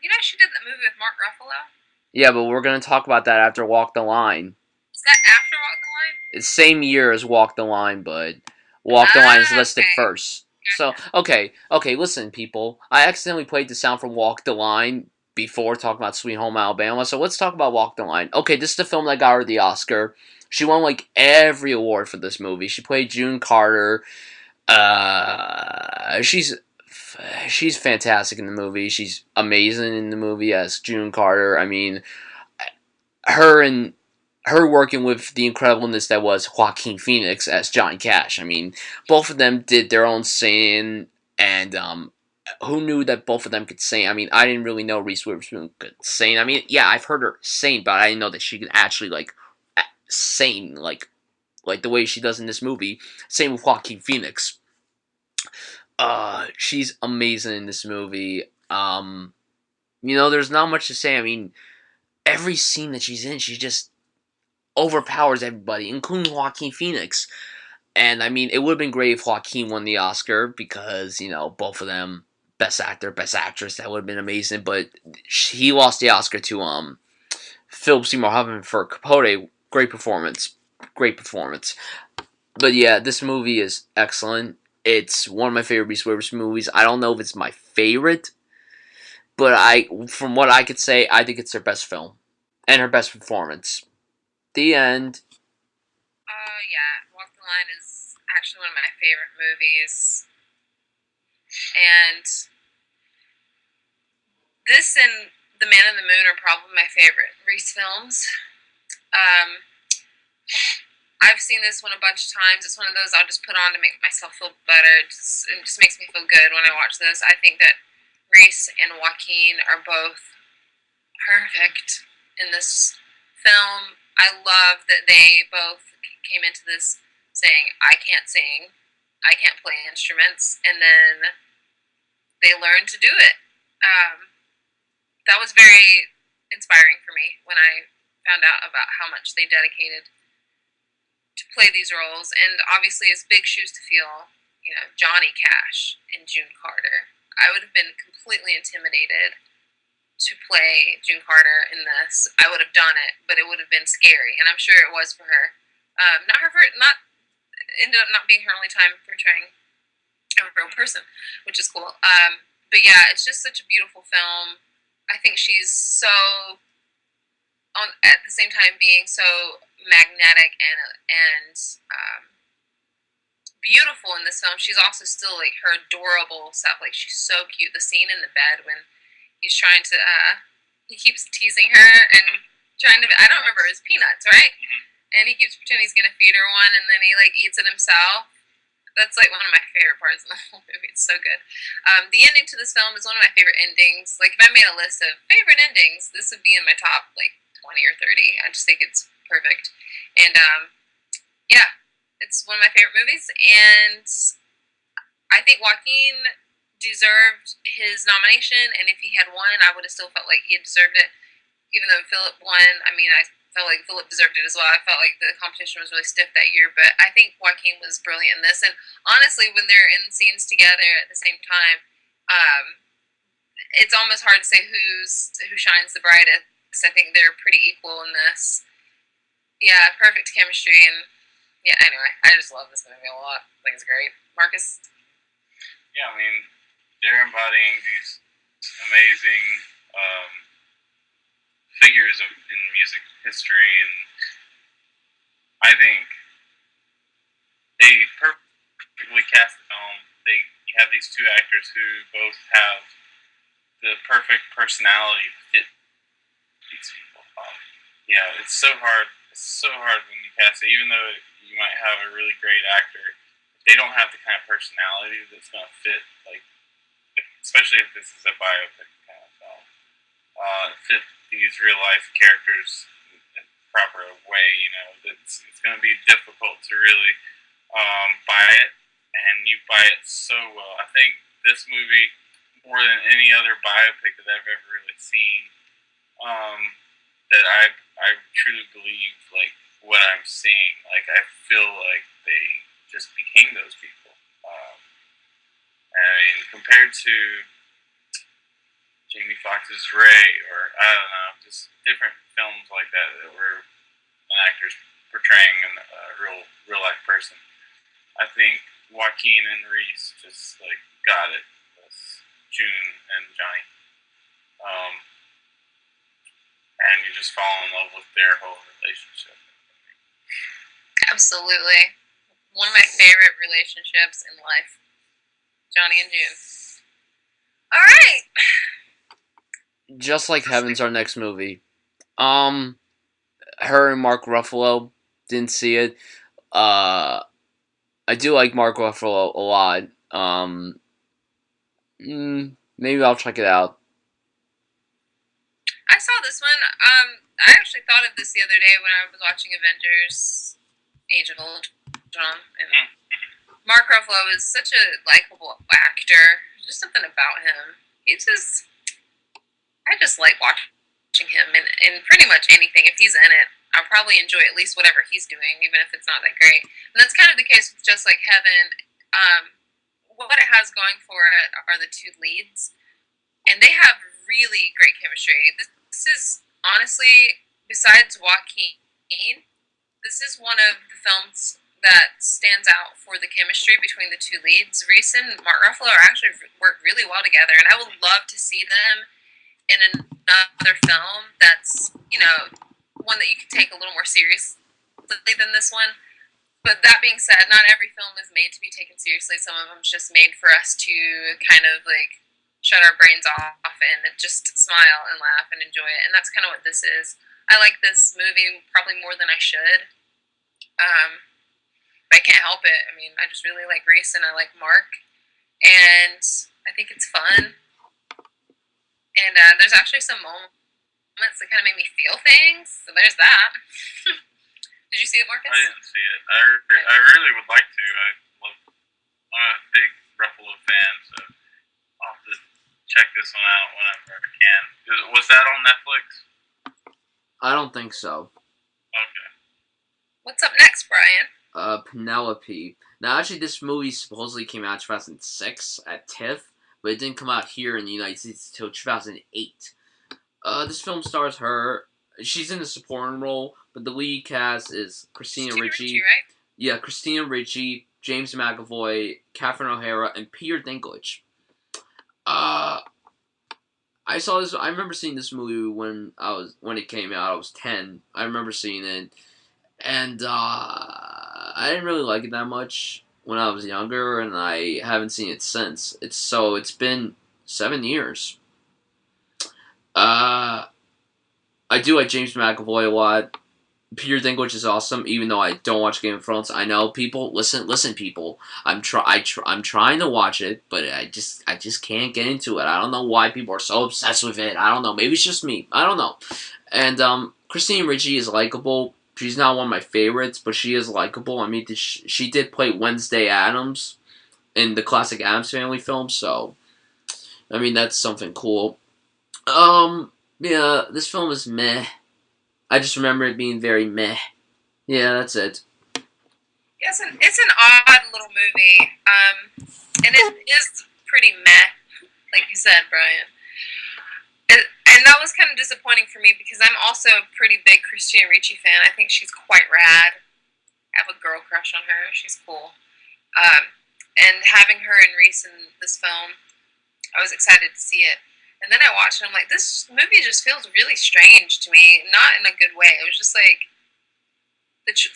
You know she did that movie with Mark Ruffalo? Yeah, but we're gonna talk about that after Walk the Line. Is that after Walk the Line? It's same year as Walk the Line, but Walk the Line is listed first. So, okay, listen, people. I accidentally played the sound from Walk the Line before talking about Sweet Home Alabama, so let's talk about Walk the Line. Okay, this is the film that got her the Oscar. She won, like, every award for this movie. She played June Carter. She's fantastic in the movie. She's amazing in the movie as June Carter. I mean, her working with the incredibleness that was Joaquin Phoenix as Johnny Cash. I mean, both of them did their own singing, and who knew that both of them could sing? I mean, I didn't really know Reese Witherspoon could sing. I mean, yeah, I've heard her sing, but I didn't know that she could actually, like, sing, like the way she does in this movie. Same with Joaquin Phoenix. She's amazing in this movie. There's not much to say. I mean, every scene that she's in, she just overpowers everybody, including Joaquin Phoenix. And, I mean, it would have been great if Joaquin won the Oscar, because, both of them, Best Actor, Best Actress, that would have been amazing, but he lost the Oscar to, Philip Seymour Hoffman for Capote. Great performance. But yeah, this movie is excellent. It's one of my favorite Reese Witherspoon movies. I don't know if it's my favorite, but from what I could say, I think it's her best film. And her best performance. The end. Yeah. Walk the Line is actually one of my favorite movies. And this and The Man in the Moon are probably my favorite Reese films. I've seen this one a bunch of times. It's one of those I'll just put on to make myself feel better. It just makes me feel good when I watch this. I think that Reese and Joaquin are both perfect in this film. I love that they both came into this saying, I can't sing, I can't play instruments, and then they learned to do it. That was very inspiring for me when I found out about how much they dedicated to play these roles, and obviously it's big shoes to fill. Johnny Cash and June Carter. I would have been completely intimidated to play June Carter in this. I would have done it, but it would have been scary, and I'm sure it was for her. Ended up not being her only time portraying a real person, which is cool. But yeah, it's just such a beautiful film. I think she's so at the same time being so magnetic and beautiful in this film. She's also still like her adorable self. Like she's so cute. The scene in the bed when he's trying to he keeps teasing her and trying to. I don't remember. It's Peanuts, right? And he keeps pretending he's gonna feed her one, and then he like eats it himself. That's like one of my favorite parts in the whole movie. It's so good. The ending to this film is one of my favorite endings. Like if I made a list of favorite endings, this would be in my top like 20 or 30. I just think it's perfect. And yeah, it's one of my favorite movies. And I think Joaquin deserved his nomination. And if he had won, I would have still felt like he had deserved it. Even though Philip won, I mean, I felt like Philip deserved it as well. I felt like the competition was really stiff that year, but I think Joaquin was brilliant in this. And honestly, when they're in scenes together at the same time, it's almost hard to say who shines the brightest. I think they're pretty equal in this. Yeah, perfect chemistry, and yeah. Anyway, I just love this movie a lot. I think it's great. Marcus. Yeah, I mean, they're embodying these amazing figures in music history, and I think they perfectly cast the film. You have these two actors who both have the perfect personality to fit these people. Yeah, it's so hard. It's so hard when you cast it, even though you might have a really great actor. If they don't have the kind of personality that's going to fit, like, especially if this is a biopic kind of film, fit these real life characters in a proper way. It's going to be difficult to really buy it, and you buy it so well. I think this movie, more than any other biopic that I've ever really seen, that I truly believe like what I'm seeing. Like I feel like they just became those people. I mean, compared to Jamie Foxx's Ray, or I don't know, just different films like that were an actor's portraying a real life person. I think Joaquin and Reese just like got it with June and Johnny. And you just fall in love with their whole relationship. Absolutely. One of my favorite relationships in life. Johnny and June. Alright. Just Like Heaven's our next movie. Her and Mark Ruffalo, didn't see it. I do like Mark Ruffalo a lot. Maybe I'll check it out. I saw this one. I actually thought of this the other day when I was watching Avengers Age of Ultron. And Mark Ruffalo is such a likable actor. There's just something about him. I just like watching him in pretty much anything. If he's in it, I'll probably enjoy at least whatever he's doing, even if it's not that great. And that's kind of the case with Just Like Heaven. What it has going for it are the two leads, and they have really great chemistry. This is honestly, besides Joaquin, this is one of the films that stands out for the chemistry between the two leads. Reese and Mark Ruffalo actually work really well together, and I would love to see them in another film that's, one that you could take a little more seriously than this one. But that being said, not every film is made to be taken seriously. Some of them is just made for us to kind of like shut our brains off and just smile and laugh and enjoy it. And that's kind of what this is. I like this movie probably more than I should. But I can't help it. I mean, I just really like Reese and I like Mark. And I think it's fun. And there's actually some moments that kind of make me feel things. So there's that. Did you see it, Marcus? I didn't see it. I really would like to. I'm a big Ruffalo fan, so I'll have to check this one out whenever I can. Was that on Netflix? I don't think so. Okay. What's up next, Bryan? Penelope. Now, actually, this movie supposedly came out in 2006 at TIFF, but it didn't come out here in the United States until 2008. This film stars her. She's in a supporting role, but the lead cast is Christina Ricci. Right? Yeah, Christina Ricci, James McAvoy, Catherine O'Hara, and Peter Dinklage. I saw this. I remember seeing this movie when it came out. I was 10. I remember seeing it, and I didn't really like it that much when I was younger, and I haven't seen it since. It's been 7 years. I do like James McAvoy a lot. Peter Dinklage is awesome, even though I don't watch Game of Thrones. I know people listen, people. I'm trying to watch it, but I just can't get into it. I don't know why people are so obsessed with it. I don't know. Maybe it's just me. I don't know. And Christine Ricci is likable. She's not one of my favorites, but she is likable. I mean, she did play Wednesday Addams in the classic Addams Family film, so I mean that's something cool. Yeah, this film is meh. I just remember it being very meh. Yeah, that's it. It's an odd little movie, and it is pretty meh, like you said, Bryan. And that was kind of disappointing for me because I'm also a pretty big Christina Ricci fan. I think she's quite rad. I have a girl crush on her. She's cool. And having her and Reese in this film, I was excited to see it. And then I watched it, and I'm like, this movie just feels really strange to me. Not in a good way. It was just like,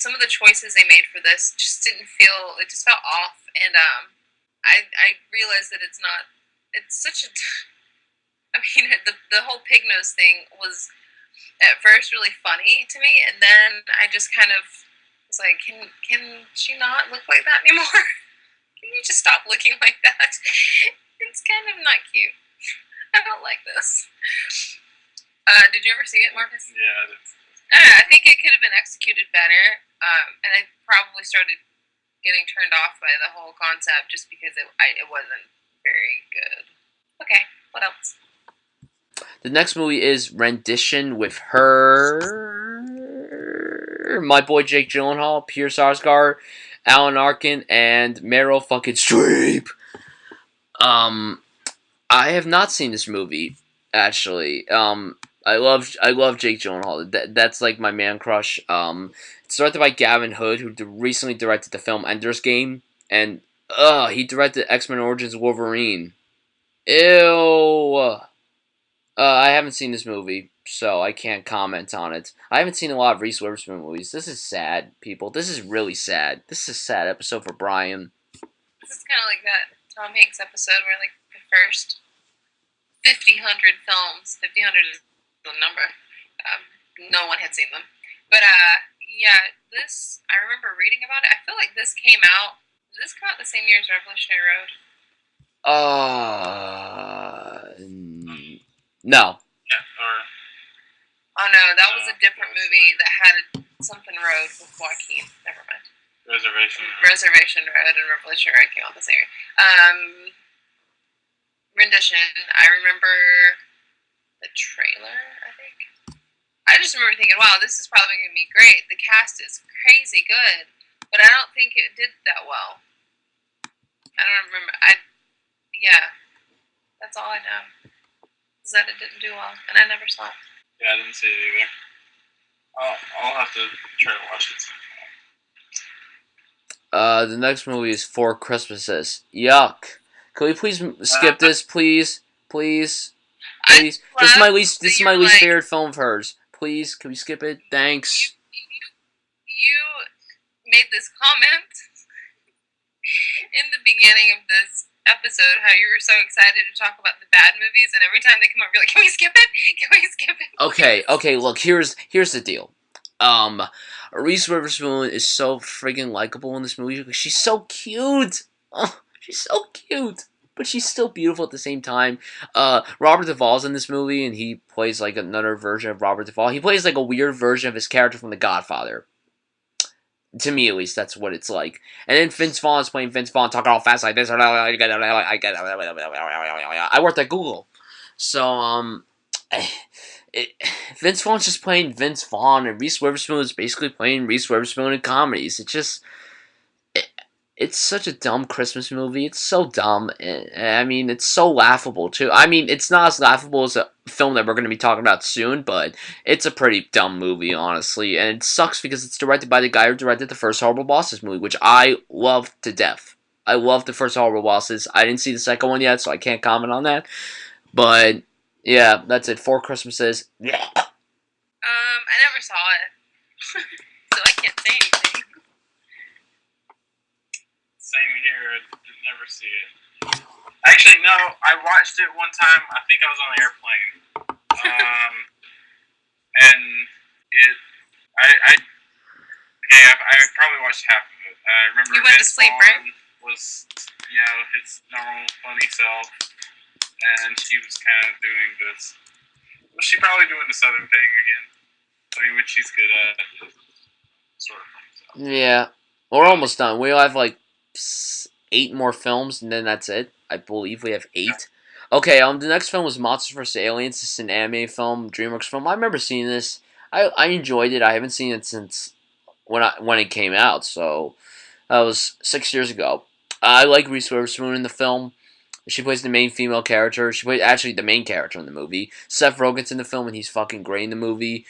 some of the choices they made for this just didn't feel, it just felt off. And I realized that it's such a, I mean, the whole pig nose thing was at first really funny to me, and then I just kind of was like, can she not look like that anymore? Can you just stop looking like that? It's kind of not cute. I don't like this. Did you ever see it, Marcus? Yeah, I think it could have been executed better, and I probably started getting turned off by the whole concept just because it wasn't very good. Okay, what else? The next movie is Rendition with her, my boy Jake Gyllenhaal, Pierce Sarsgaard, Alan Arkin, and Meryl fucking Streep. I have not seen this movie actually. I love Jake Gyllenhaal. That's like my man crush. It's directed by Gavin Hood, who recently directed the film Ender's Game, and he directed X-Men Origins Wolverine. Ew. I haven't seen this movie, so I can't comment on it. I haven't seen a lot of Reese Witherspoon movies. This is sad, people. This is really sad. This is a sad episode for Bryan. This is kind of like that Tom Hanks episode where, like, the first 100 films, 100 is the number. No one had seen them. But, yeah, this, I remember reading about it. I feel like this came out, did this come out the same year as Revolutionary Road? No. Oh no, that was a different movie that had something Road with Joaquin. Never mind. Reservation Road and Revolutionary Road came out the same year. Rendition. I remember the trailer, I think. I just remember thinking, wow, this is probably going to be great. The cast is crazy good. But I don't think it did that well. I don't remember. Yeah. That's all I know. Is that it didn't do well. And I never saw it. Yeah, I didn't see it either. I'll have to try to watch it. The next movie is Four Christmases. Yuck. Can we please skip this, please? Please? Please? This is my least favorite film of hers. Please, can we skip it? Thanks. You made this comment in the beginning of this episode, how you were so excited to talk about the bad movies, and every time they come up, you're like, can we skip it? Can we skip it? Okay, look, here's the deal. Reese Witherspoon is so friggin' likable in this movie. She's so cute. Oh, she's so cute. But she's still beautiful at the same time. Robert Duvall's in this movie, and he plays like another version of Robert Duvall. He plays like a weird version of his character from The Godfather. To me, at least, that's what it's like. And then Vince Vaughn's playing Vince Vaughn, talking all fast like this. I worked at Google. So, Vince Vaughn's just playing Vince Vaughn, and Reese Witherspoon is basically playing Reese Witherspoon in comedies. It's such a dumb Christmas movie. It's so dumb. I mean, it's so laughable, too. I mean, it's not as laughable as a film that we're going to be talking about soon, but it's a pretty dumb movie, honestly. And it sucks because it's directed by the guy who directed the first Horrible Bosses movie, which I love to death. I love the first Horrible Bosses. I didn't see the second one yet, so I can't comment on that. But, yeah, that's it. Four Christmases. Yeah. I never saw it. So I can't say anything. Same here. I did never see it. Actually, no. I watched it one time. I think I was on an airplane. And it. I probably watched half of it. I remember you went to sleep, right? Was his normal funny self, and she was kind of doing this. Well, she probably doing the Southern thing again. I mean, which she's good at. Sort of. So. Yeah, we're almost done. We have like 8 more films, and then that's it. I believe we have 8. Okay, the next film was Monsters vs. Aliens. This is an anime film, DreamWorks film. I remember seeing this. I enjoyed it. I haven't seen it since when it came out, so that was 6 years ago. I like Reese Witherspoon in the film. She plays the main female character. She plays actually the main character in the movie. Seth Rogen's in the film, and he's fucking great in the movie.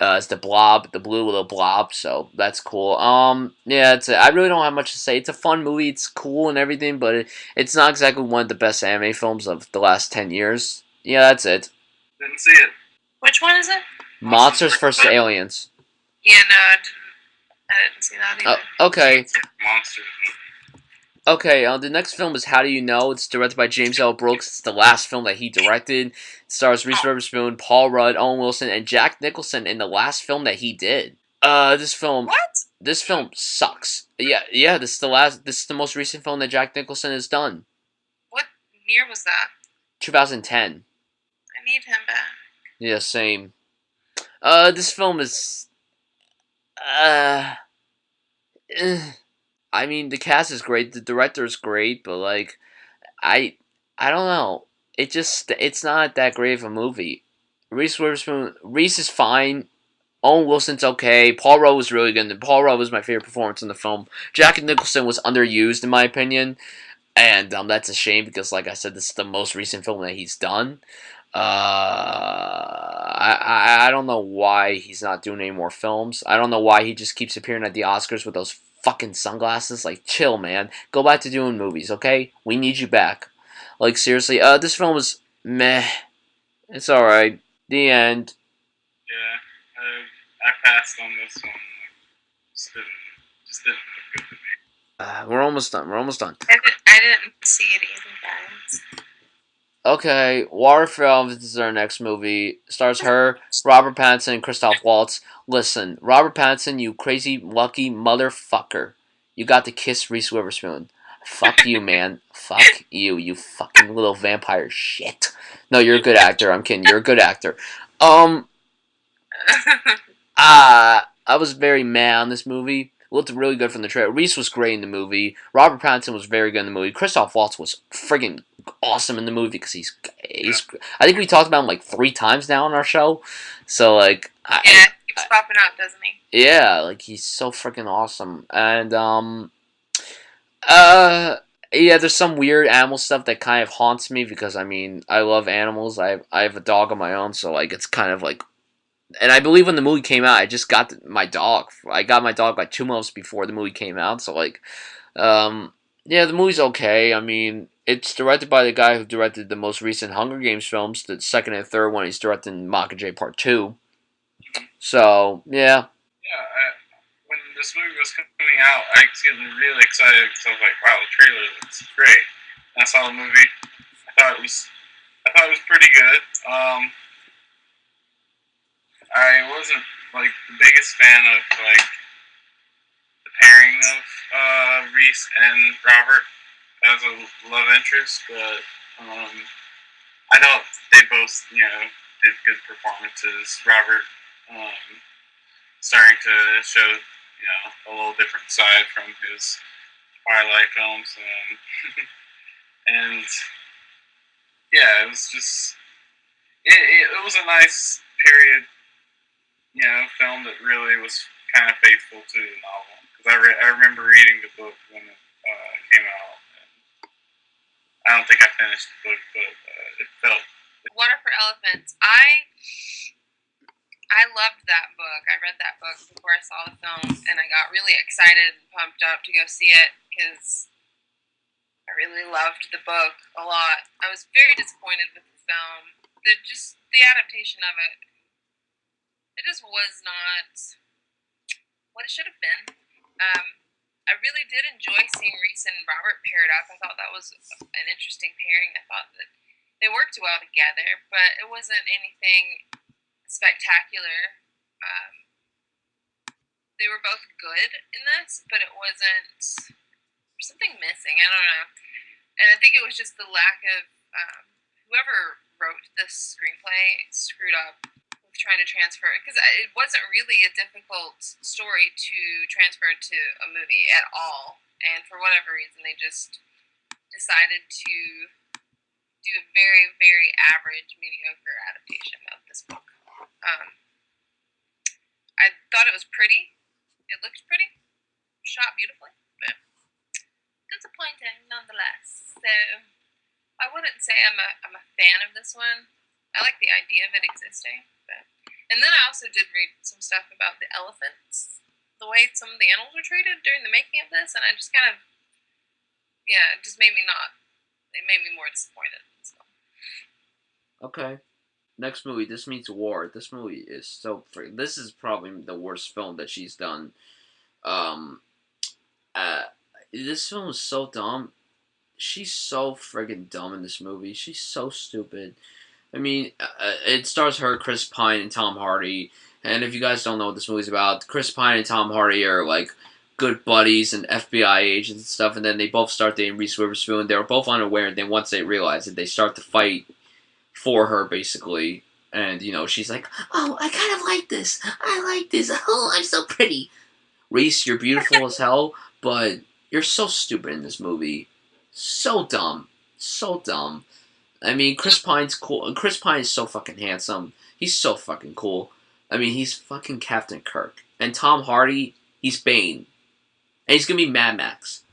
It's the blob, the blue little blob, so that's cool. Yeah, I really don't have much to say. It's a fun movie, it's cool and everything, but it's not exactly one of the best anime films of the last 10 years. Yeah, that's it. Didn't see it. Which one is it? Monsters vs. Aliens. Yeah, no, I didn't see that either. Okay. Monsters. Okay, the next film is How Do You Know? It's directed by James L. Brooks. It's the last film that he directed. It stars Reese Witherspoon, Paul Rudd, Owen Wilson, and Jack Nicholson in the last film that he did. This film... What? This film sucks. Yeah, this is the most recent film that Jack Nicholson has done. What year was that? 2010. I need him back. Yeah, same. This film is... I mean, the cast is great, the director is great, but, like, I don't know. It's not that great of a movie. Reese is fine. Owen Wilson's okay. Paul Rudd was really good. Paul Rudd was my favorite performance in the film. Jack Nicholson was underused, in my opinion, and that's a shame because, like I said, this is the most recent film that he's done. I don't know why he's not doing any more films. I don't know why he just keeps appearing at the Oscars with those fucking sunglasses. Like, chill, man. Go back to doing movies, okay? We need you back. Like, seriously, this film is meh. It's alright. The end. Yeah, I passed on this one. Just didn't look good to me. We're almost done. We're almost done. I didn't see it either, guys. Okay, Waterfall is our next movie. Stars her, Robert Pattinson, and Christoph Waltz. Listen, Robert Pattinson, you crazy lucky motherfucker. You got to kiss Reese Witherspoon. Fuck you, man. Fuck you, you fucking little vampire shit. No, you're a good actor. I'm kidding. You're a good actor. I was very mad on this movie. Looked really good from the trailer. Reese was great in the movie. Robert Pattinson was very good in the movie. Christoph Waltz was friggin' awesome in the movie because he's. I think we talked about him like 3 times now on our show. So like. Yeah, he keeps popping up, doesn't he? Yeah, like he's so freaking awesome. And yeah, there's some weird animal stuff that kind of haunts me because I mean I love animals. I have a dog of my own, so like it's kind of like. And I believe when the movie came out, I just got my dog. I got my dog like 2 months before the movie came out. So like, yeah, the movie's okay. I mean, it's directed by the guy who directed the most recent Hunger Games films, the second and third one. He's directing Mockingjay Part 2. So yeah. Yeah, when this movie was coming out, I was getting really excited because I was like, "Wow, the trailer looks great." And I saw the movie. I thought it was pretty good. I wasn't like the biggest fan of like the pairing of Reese and Robert as a love interest, but I thought they both did good performances. Robert starting to show a little different side from his Twilight films, and yeah, it was just it was a nice period. Film that really was kind of faithful to the novel. Because I remember reading the book when it came out. And I don't think I finished the book, but it felt... Water for Elephants. I loved that book. I read that book before I saw the film, and I got really excited and pumped up to go see it, because I really loved the book a lot. I was very disappointed with the film. The adaptation of it, it just was not what it should have been. I really did enjoy seeing Reese and Robert paired up. I thought that was an interesting pairing. I thought that they worked well together, but it wasn't anything spectacular. They were both good in this, but it wasn't... There's something missing. I don't know. And I think it was just the lack of... whoever wrote this screenplay screwed up trying to transfer it, because it wasn't really a difficult story to transfer to a movie at all, and for whatever reason they just decided to do a very, very average, mediocre adaptation of this book. I thought it was pretty. It looked pretty, shot beautifully, but disappointing nonetheless. So I wouldn't say I'm a fan of this one. I like the idea of it existing, but And then I also did read some stuff about the elephants, the way some of the animals were treated during the making of this, and I just kind of, yeah, it just made me not. It made me more disappointed. So. Okay. Next movie, This Means War. This movie is so this is probably the worst film that she's done. Um, this film is so dumb. She's so friggin' dumb in this movie. She's so stupid. I mean, it stars her, Chris Pine, and Tom Hardy. And if you guys don't know what this movie's about, Chris Pine and Tom Hardy are like good buddies and FBI agents and stuff. And then they both start dating Reese Witherspoon. They were both unaware. And then once they realize it, they start to fight for her, basically. And, you know, she's like, oh, I kind of like this. I like this. Oh, I'm so pretty. Reese, you're beautiful as hell, but you're so stupid in this movie. So dumb. So dumb. I mean, Chris Pine's cool. Chris Pine is so fucking handsome. He's so fucking cool. I mean, he's fucking Captain Kirk. And Tom Hardy, he's Bane. And he's gonna be Mad Max.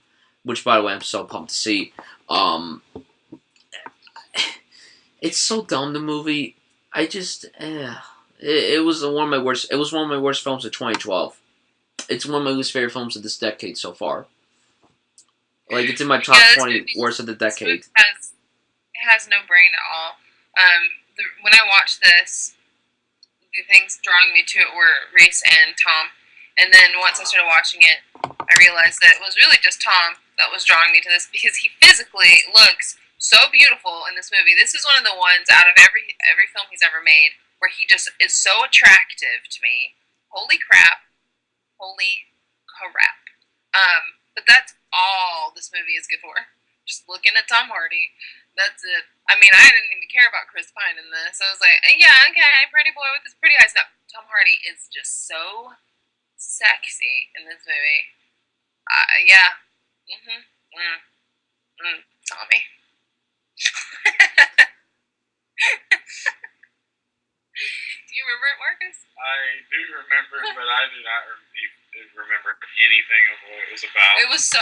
Which, by the way, I'm so pumped to see. It's so dumb, the movie. I just, it was one of my worst. It was one of my worst films of 2012. It's one of my least favorite films of this decade so far. Like, it's in my top 20 worst of the decade. It has no brain at all. When I watched this, the things drawing me to it were Reese and Tom. And then once I started watching it, I realized that it was really just Tom that was drawing me to this because he physically looks so beautiful in this movie. This is one of the ones out of every film he's ever made where he just is so attractive to me. Holy crap. Holy crap. But that's all this movie is good for. Just looking at Tom Hardy. That's it. I mean, I didn't even care about Chris Pine in this. I was like, yeah, okay, pretty boy with his pretty eyes. No, Tom Hardy is just so sexy in this movie. Yeah. Tommy. Do you remember it, Marcus? I do remember it, but I do not remember anything of what it was about. It was so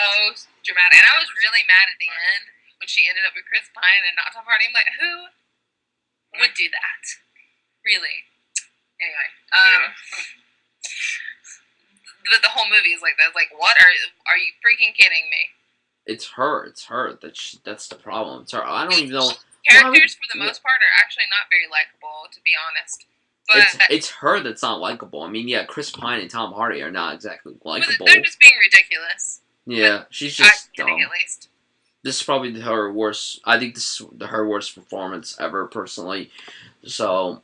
dramatic. And I was really mad at the end when she ended up with Chris Pine and not Tom Hardy. I'm like, who would do that? Really? Anyway. The whole movie is like that. It's like, what are you freaking kidding me? It's her. That's the problem. It's her. I don't even know. Characters, for the most part, are actually not very likable, to be honest. But it's her that's not likable. I mean, yeah, Chris Pine and Tom Hardy are not exactly likable. They're just being ridiculous. Yeah, she's just dumb. At least. This is probably her worst. I think this is her worst performance ever, personally. So,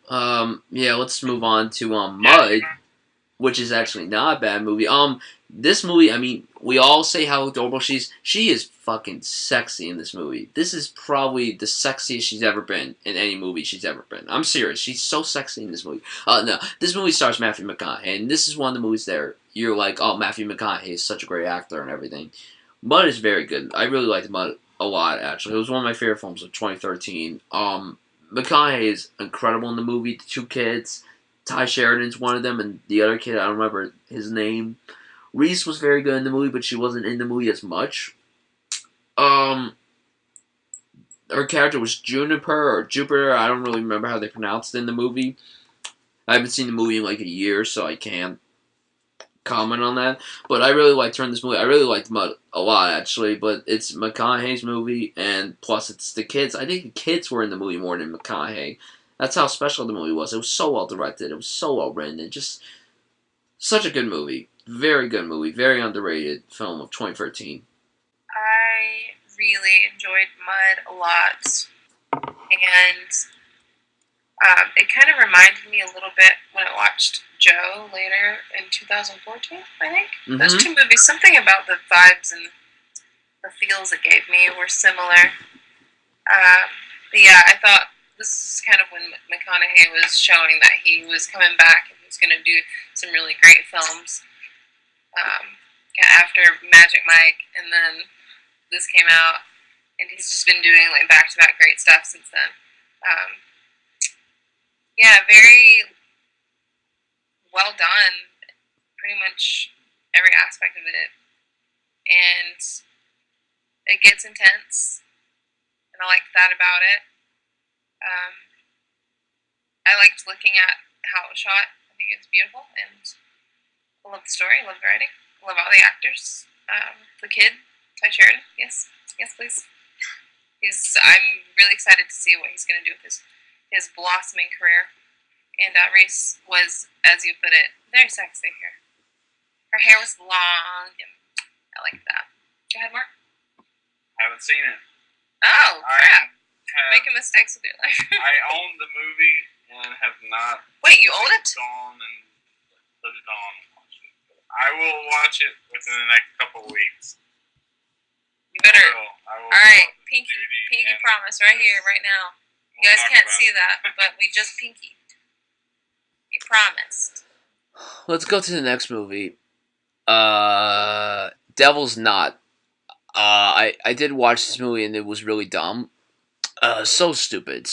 yeah, let's move on to Mud, which is actually not a bad movie. This movie, I mean, we all say how adorable she is. She is fucking sexy in this movie. This is probably the sexiest she's ever been in any movie she's ever been. I'm serious. She's so sexy in this movie. No, this movie stars Matthew McConaughey, and this is one of the movies there you're like, oh, Matthew McConaughey is such a great actor and everything. Mud is very good. I really liked Mud a lot, actually. It was one of my favorite films of 2013. McConaughey is incredible in the movie. The two kids, Ty Sheridan's one of them, and the other kid, I don't remember his name. Reese was very good in the movie, but she wasn't in the movie as much. Her character was Jupiter. I don't really remember how they pronounced it in the movie. I haven't seen the movie in like a year, so I can't comment on that. But I really liked her in this movie. I really liked Mud a lot, actually. But it's McConaughey's movie, and plus it's the kids. I think the kids were in the movie more than McConaughey. That's how special the movie was. It was so well directed. It was so well written. It just such a good movie. Very good movie. Very underrated film of 2013. I really enjoyed Mud a lot. And it kind of reminded me a little bit when I watched Joe later in 2014, I think. Mm-hmm. Those two movies, something about the vibes and the feels it gave me were similar. But yeah, I thought this is kind of when McConaughey was showing that he was coming back and he was going to do some really great films. After Magic Mike, and then this came out, and he's just been doing like back-to-back great stuff since then. Yeah, very well done, pretty much every aspect of it, and it gets intense, and I liked that about it. I liked looking at how it was shot. I think it's beautiful, and I love the story. I love the writing. I love all the actors. The kid, Ty Sheridan. Yes, please. I'm really excited to see what he's going to do with his blossoming career. And Reese was, as you put it, very sexy here. Her hair was long, and I like that. Go ahead, Mark. I haven't seen it. Oh, crap. Making mistakes with your life. I own the movie and have not. Wait, you own it? Gone and put it on and watch it. I will watch it within the next couple of weeks. You better. I will all right, pinky promise right here, right now. You guys can't see that, but we just pinkied. We promised. Let's go to the next movie. Devil's Knot. I did watch this movie and it was really dumb. So stupid.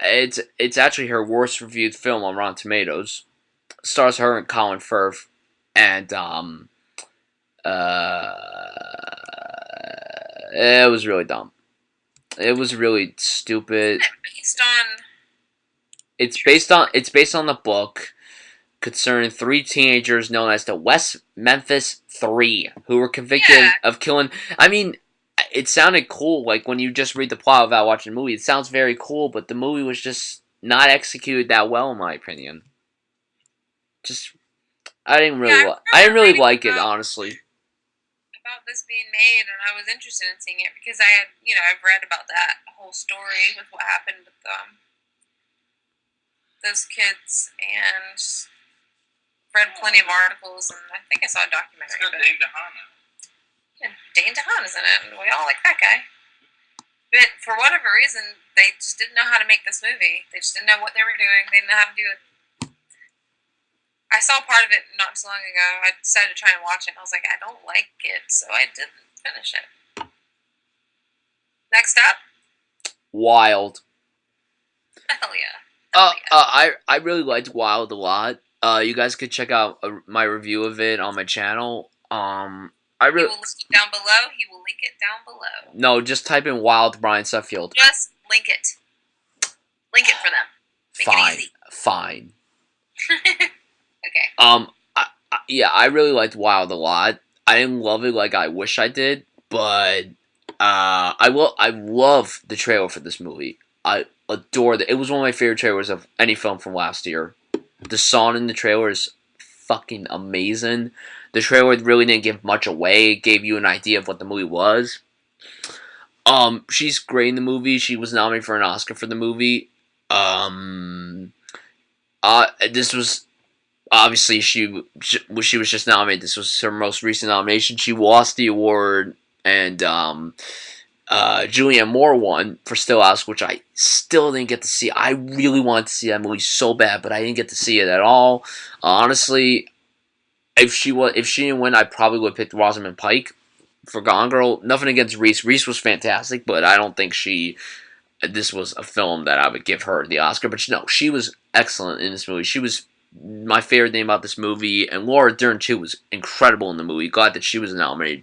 It's actually her worst reviewed film on Rotten Tomatoes. Stars her and Colin Firth, and it was really dumb. It was really stupid. It's based on the book concerning 3 teenagers known as the West Memphis 3 who were convicted of killing. I mean, it sounded cool. Like when you just read the plot without watching the movie, it sounds very cool. But the movie was just not executed that well, in my opinion. I didn't really like it, honestly. About this being made, and I was interested in seeing it because I've read about that whole story with what happened with those kids, and read plenty of articles, and I think I saw a documentary. It's got Dane DeHaan. Yeah, Dane DeHaan is in it, and we all like that guy. But for whatever reason, they just didn't know how to make this movie. They just didn't know what they were doing. They didn't know how to do it. I saw part of it not too long ago. I decided to try and watch it, and I was like, I don't like it, so I didn't finish it. Next up? Wild. Hell yeah. I really liked Wild a lot. You guys could check out my review of it on my channel. He will link it down below. He will link it down below. No, just type in Wild Bryan Sudfield. Just link it. Link it for them. Make it easy. Fine. Okay. I really liked Wild a lot. I didn't love it like I wish I did, but I love the trailer for this movie. I adore it. It was one of my favorite trailers of any film from last year. The song in the trailer is fucking amazing. The trailer really didn't give much away. It gave you an idea of what the movie was. She's great in the movie. She was nominated for an Oscar for the movie. This was obviously she was just nominated. This was her most recent nomination. She lost the award, and Julianne Moore won for Stillhouse, which I still didn't get to see. I really wanted to see that movie so bad, but I didn't get to see it at all. Honestly, if she didn't win, I probably would have picked Rosamund Pike for Gone Girl. Nothing against Reese. Reese was fantastic, but I don't think this was a film that I would give her the Oscar. But no, she was excellent in this movie. She was my favorite thing about this movie, and Laura Dern too was incredible in the movie. Glad that she was nominated.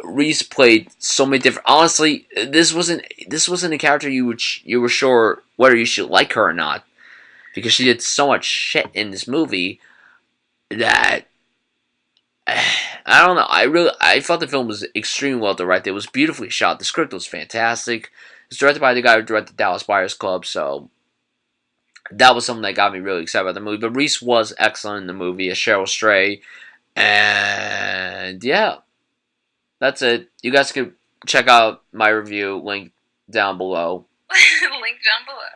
Reese played so many different. Honestly, this wasn't a character you were sure whether you should like her or not, because she did so much shit in this movie that I don't know. I thought the film was extremely well directed. It was beautifully shot. The script was fantastic. It's directed by the guy who directed Dallas Buyers Club, so that was something that got me really excited about the movie. But Reese was excellent in the movie as Cheryl Stray, and yeah. That's it. You guys can check out my review, link down below. Link down below.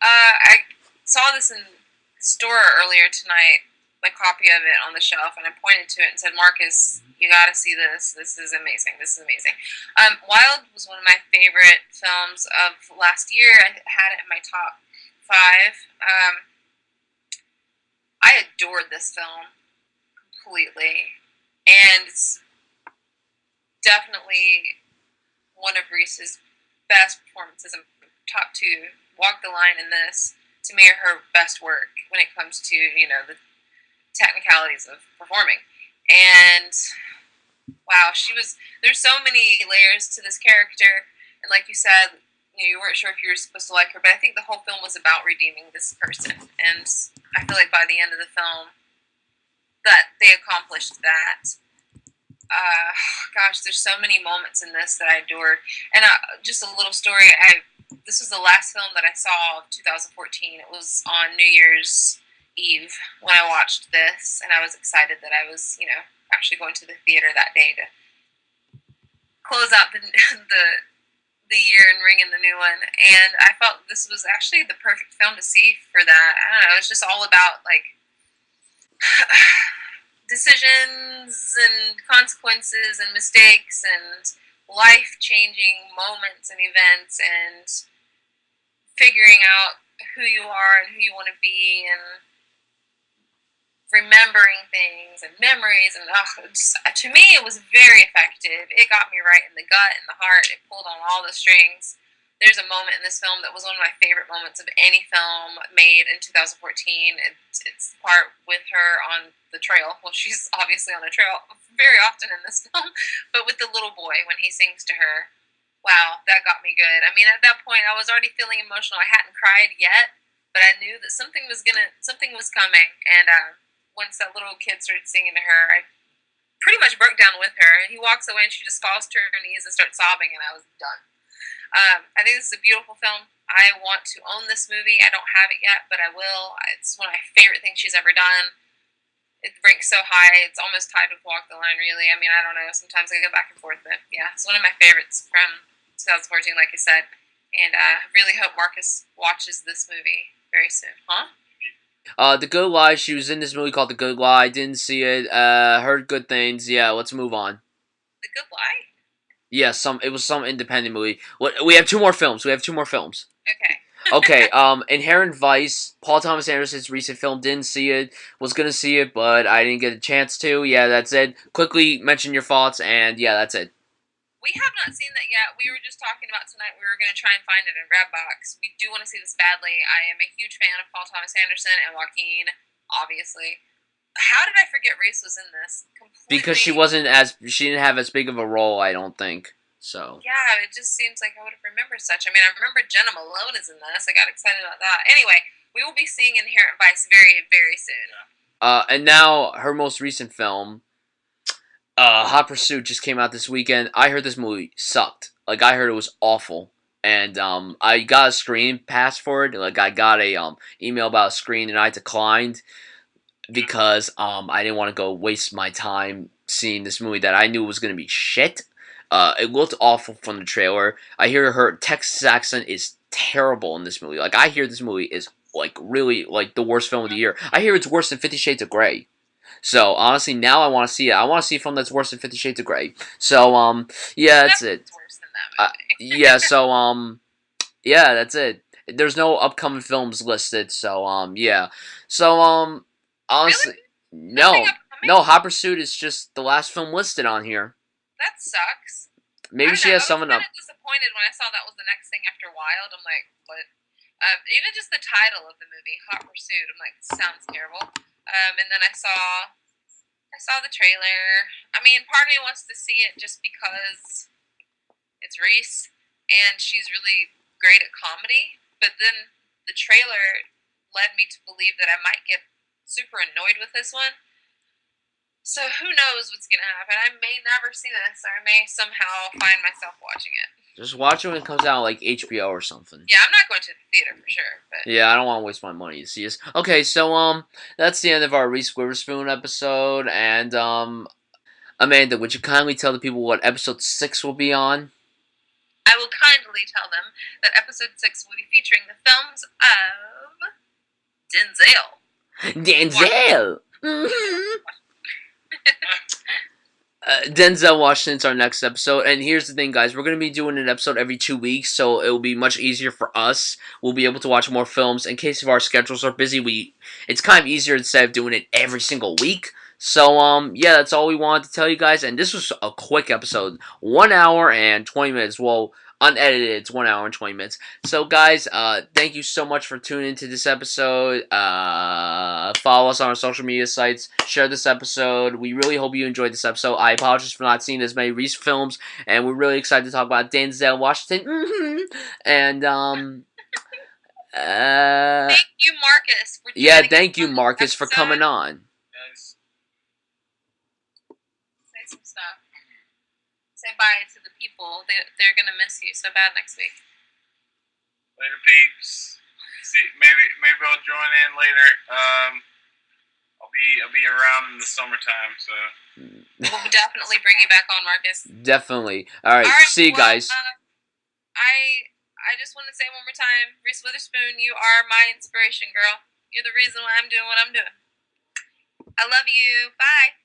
I saw this in the store earlier tonight, a copy of it on the shelf, and I pointed to it and said, Marcus, you gotta see this. This is amazing. This is amazing. Wild was one of my favorite films of last year. I had it in my top 5. I adored this film completely, and it's definitely one of Reese's best performances. Top 2. Walk the Line in this, to me, are her best work when it comes to, the technicalities of performing. And wow, there's so many layers to this character, and like you said, you weren't sure if you were supposed to like her, but I think the whole film was about redeeming this person, and I feel like by the end of the film that they accomplished that. Gosh, there's so many moments in this that I adored. And just a little story. This was the last film that I saw of 2014. It was on New Year's Eve when I watched this, and I was excited that I was, actually going to the theater that day to close out the year and ring in the new one. And I felt this was actually the perfect film to see for that. I don't know. It's just all about like decisions and consequences and mistakes and life-changing moments and events and figuring out who you are and who you want to be and remembering things and memories. And to me, it was very effective. It got me right in the gut and the heart. It pulled on all the strings. There's a moment in this film that was one of my favorite moments of any film made in 2014. It's the part with her on the trail. Well, she's obviously on a trail very often in this film, but with the little boy when he sings to her. Wow, that got me good. I mean, at that point, I was already feeling emotional. I hadn't cried yet, but I knew that something was coming. And once that little kid started singing to her, I pretty much broke down with her. And he walks away, and she just falls to her knees and starts sobbing, and I was done. I think this is a beautiful film. I want to own this movie. I don't have it yet, but I will. It's one of my favorite things she's ever done. It ranks so high. It's almost tied with Walk the Line, really. I mean, I don't know. Sometimes I go back and forth, but yeah, it's one of my favorites from 2014, like I said. And I really hope Marcus watches this movie very soon. Huh? The Good Lie. She was in this movie called The Good Lie. Didn't see it. Heard good things. Yeah, let's move on. The Good Lie? Yeah, it was some independent movie. We have two more films. Okay. Okay, Inherent Vice, Paul Thomas Anderson's recent film. Didn't see it. Was gonna see it, but I didn't get a chance to. Yeah, that's it. Quickly mention your thoughts, and yeah, that's it. We have not seen that yet. We were just talking about tonight. We were going to try and find it in Redbox. We do want to see this badly. I am a huge fan of Paul Thomas Anderson and Joaquin, obviously. How did I forget Reese was in this? Completely. Because she didn't have as big of a role, I don't think. So. Yeah, it just seems like I would have remembered such. I mean, I remember Jenna Malone is in this. I got excited about that. Anyway, we will be seeing Inherent Vice very, very soon. And now her most recent film, Hot Pursuit, just came out this weekend. I heard this movie sucked. Like, I heard it was awful. And I got a screen pass for it. Like, I got a email about a screen, and I declined because I didn't want to go waste my time seeing this movie that I knew was going to be shit. It looked awful from the trailer. I hear her Texas accent is terrible in this movie. Like, I hear this movie is, like, really, like, the worst film of the year. I hear it's worse than 50 Shades of Grey. So, honestly, now I want to see it. I want to see a film that's worse than 50 Shades of Grey. So, yeah, that's it. Worse than that movie. Yeah, so, yeah, that's it. There's no upcoming films listed, so, yeah. So, honestly, really? no, Hot Pursuit is just the last film listed on here. That sucks. Maybe she has someone up. I was kind of disappointed when I saw that was the next thing after Wild. I'm like, what? Even just the title of the movie, Hot Pursuit, I'm like, sounds terrible. And then I saw the trailer. I mean, part of me wants to see it just because it's Reese, and she's really great at comedy. But then the trailer led me to believe that I might get super annoyed with this one. So who knows what's going to happen. I may never see this, or I may somehow find myself watching it. Just watch it when it comes out, like HBO or something. Yeah, I'm not going to the theater for sure. But yeah, I don't want to waste my money to see this. Okay, so that's the end of our Reese Witherspoon episode. And Amanda, would you kindly tell the people what episode 6 will be on? I will kindly tell them that episode 6 will be featuring the films of Denzel. Denzel Washington's our next episode, and here's the thing, guys, we're going to be doing an episode every 2 weeks, so it will be much easier for us. We'll be able to watch more films. In case if our schedules are busy, it's kind of easier instead of doing it every single week. So, yeah, that's all we wanted to tell you guys, and this was a quick episode, 1 hour and 20 minutes. Well, unedited. It's 1 hour and 20 minutes. So, guys, thank you so much for tuning into this episode. Follow us on our social media sites. Share this episode. We really hope you enjoyed this episode. I apologize for not seeing as many Reese films, and we're really excited to talk about Denzel Washington. And thank you, Marcus, for yeah, joining thank us you, on this Marcus, for coming episode. on. Guys, Say some stuff. Say bye to the people. They're gonna miss you so bad next week. later, peeps. See, maybe I'll join in later. I'll be around in the summertime, so We'll definitely bring you back on, Marcus. Definitely. All right, see you guys. I just want to say one more time, Reese Witherspoon, you are my inspiration, girl. You're the reason why I'm doing what I'm doing. I love you. Bye.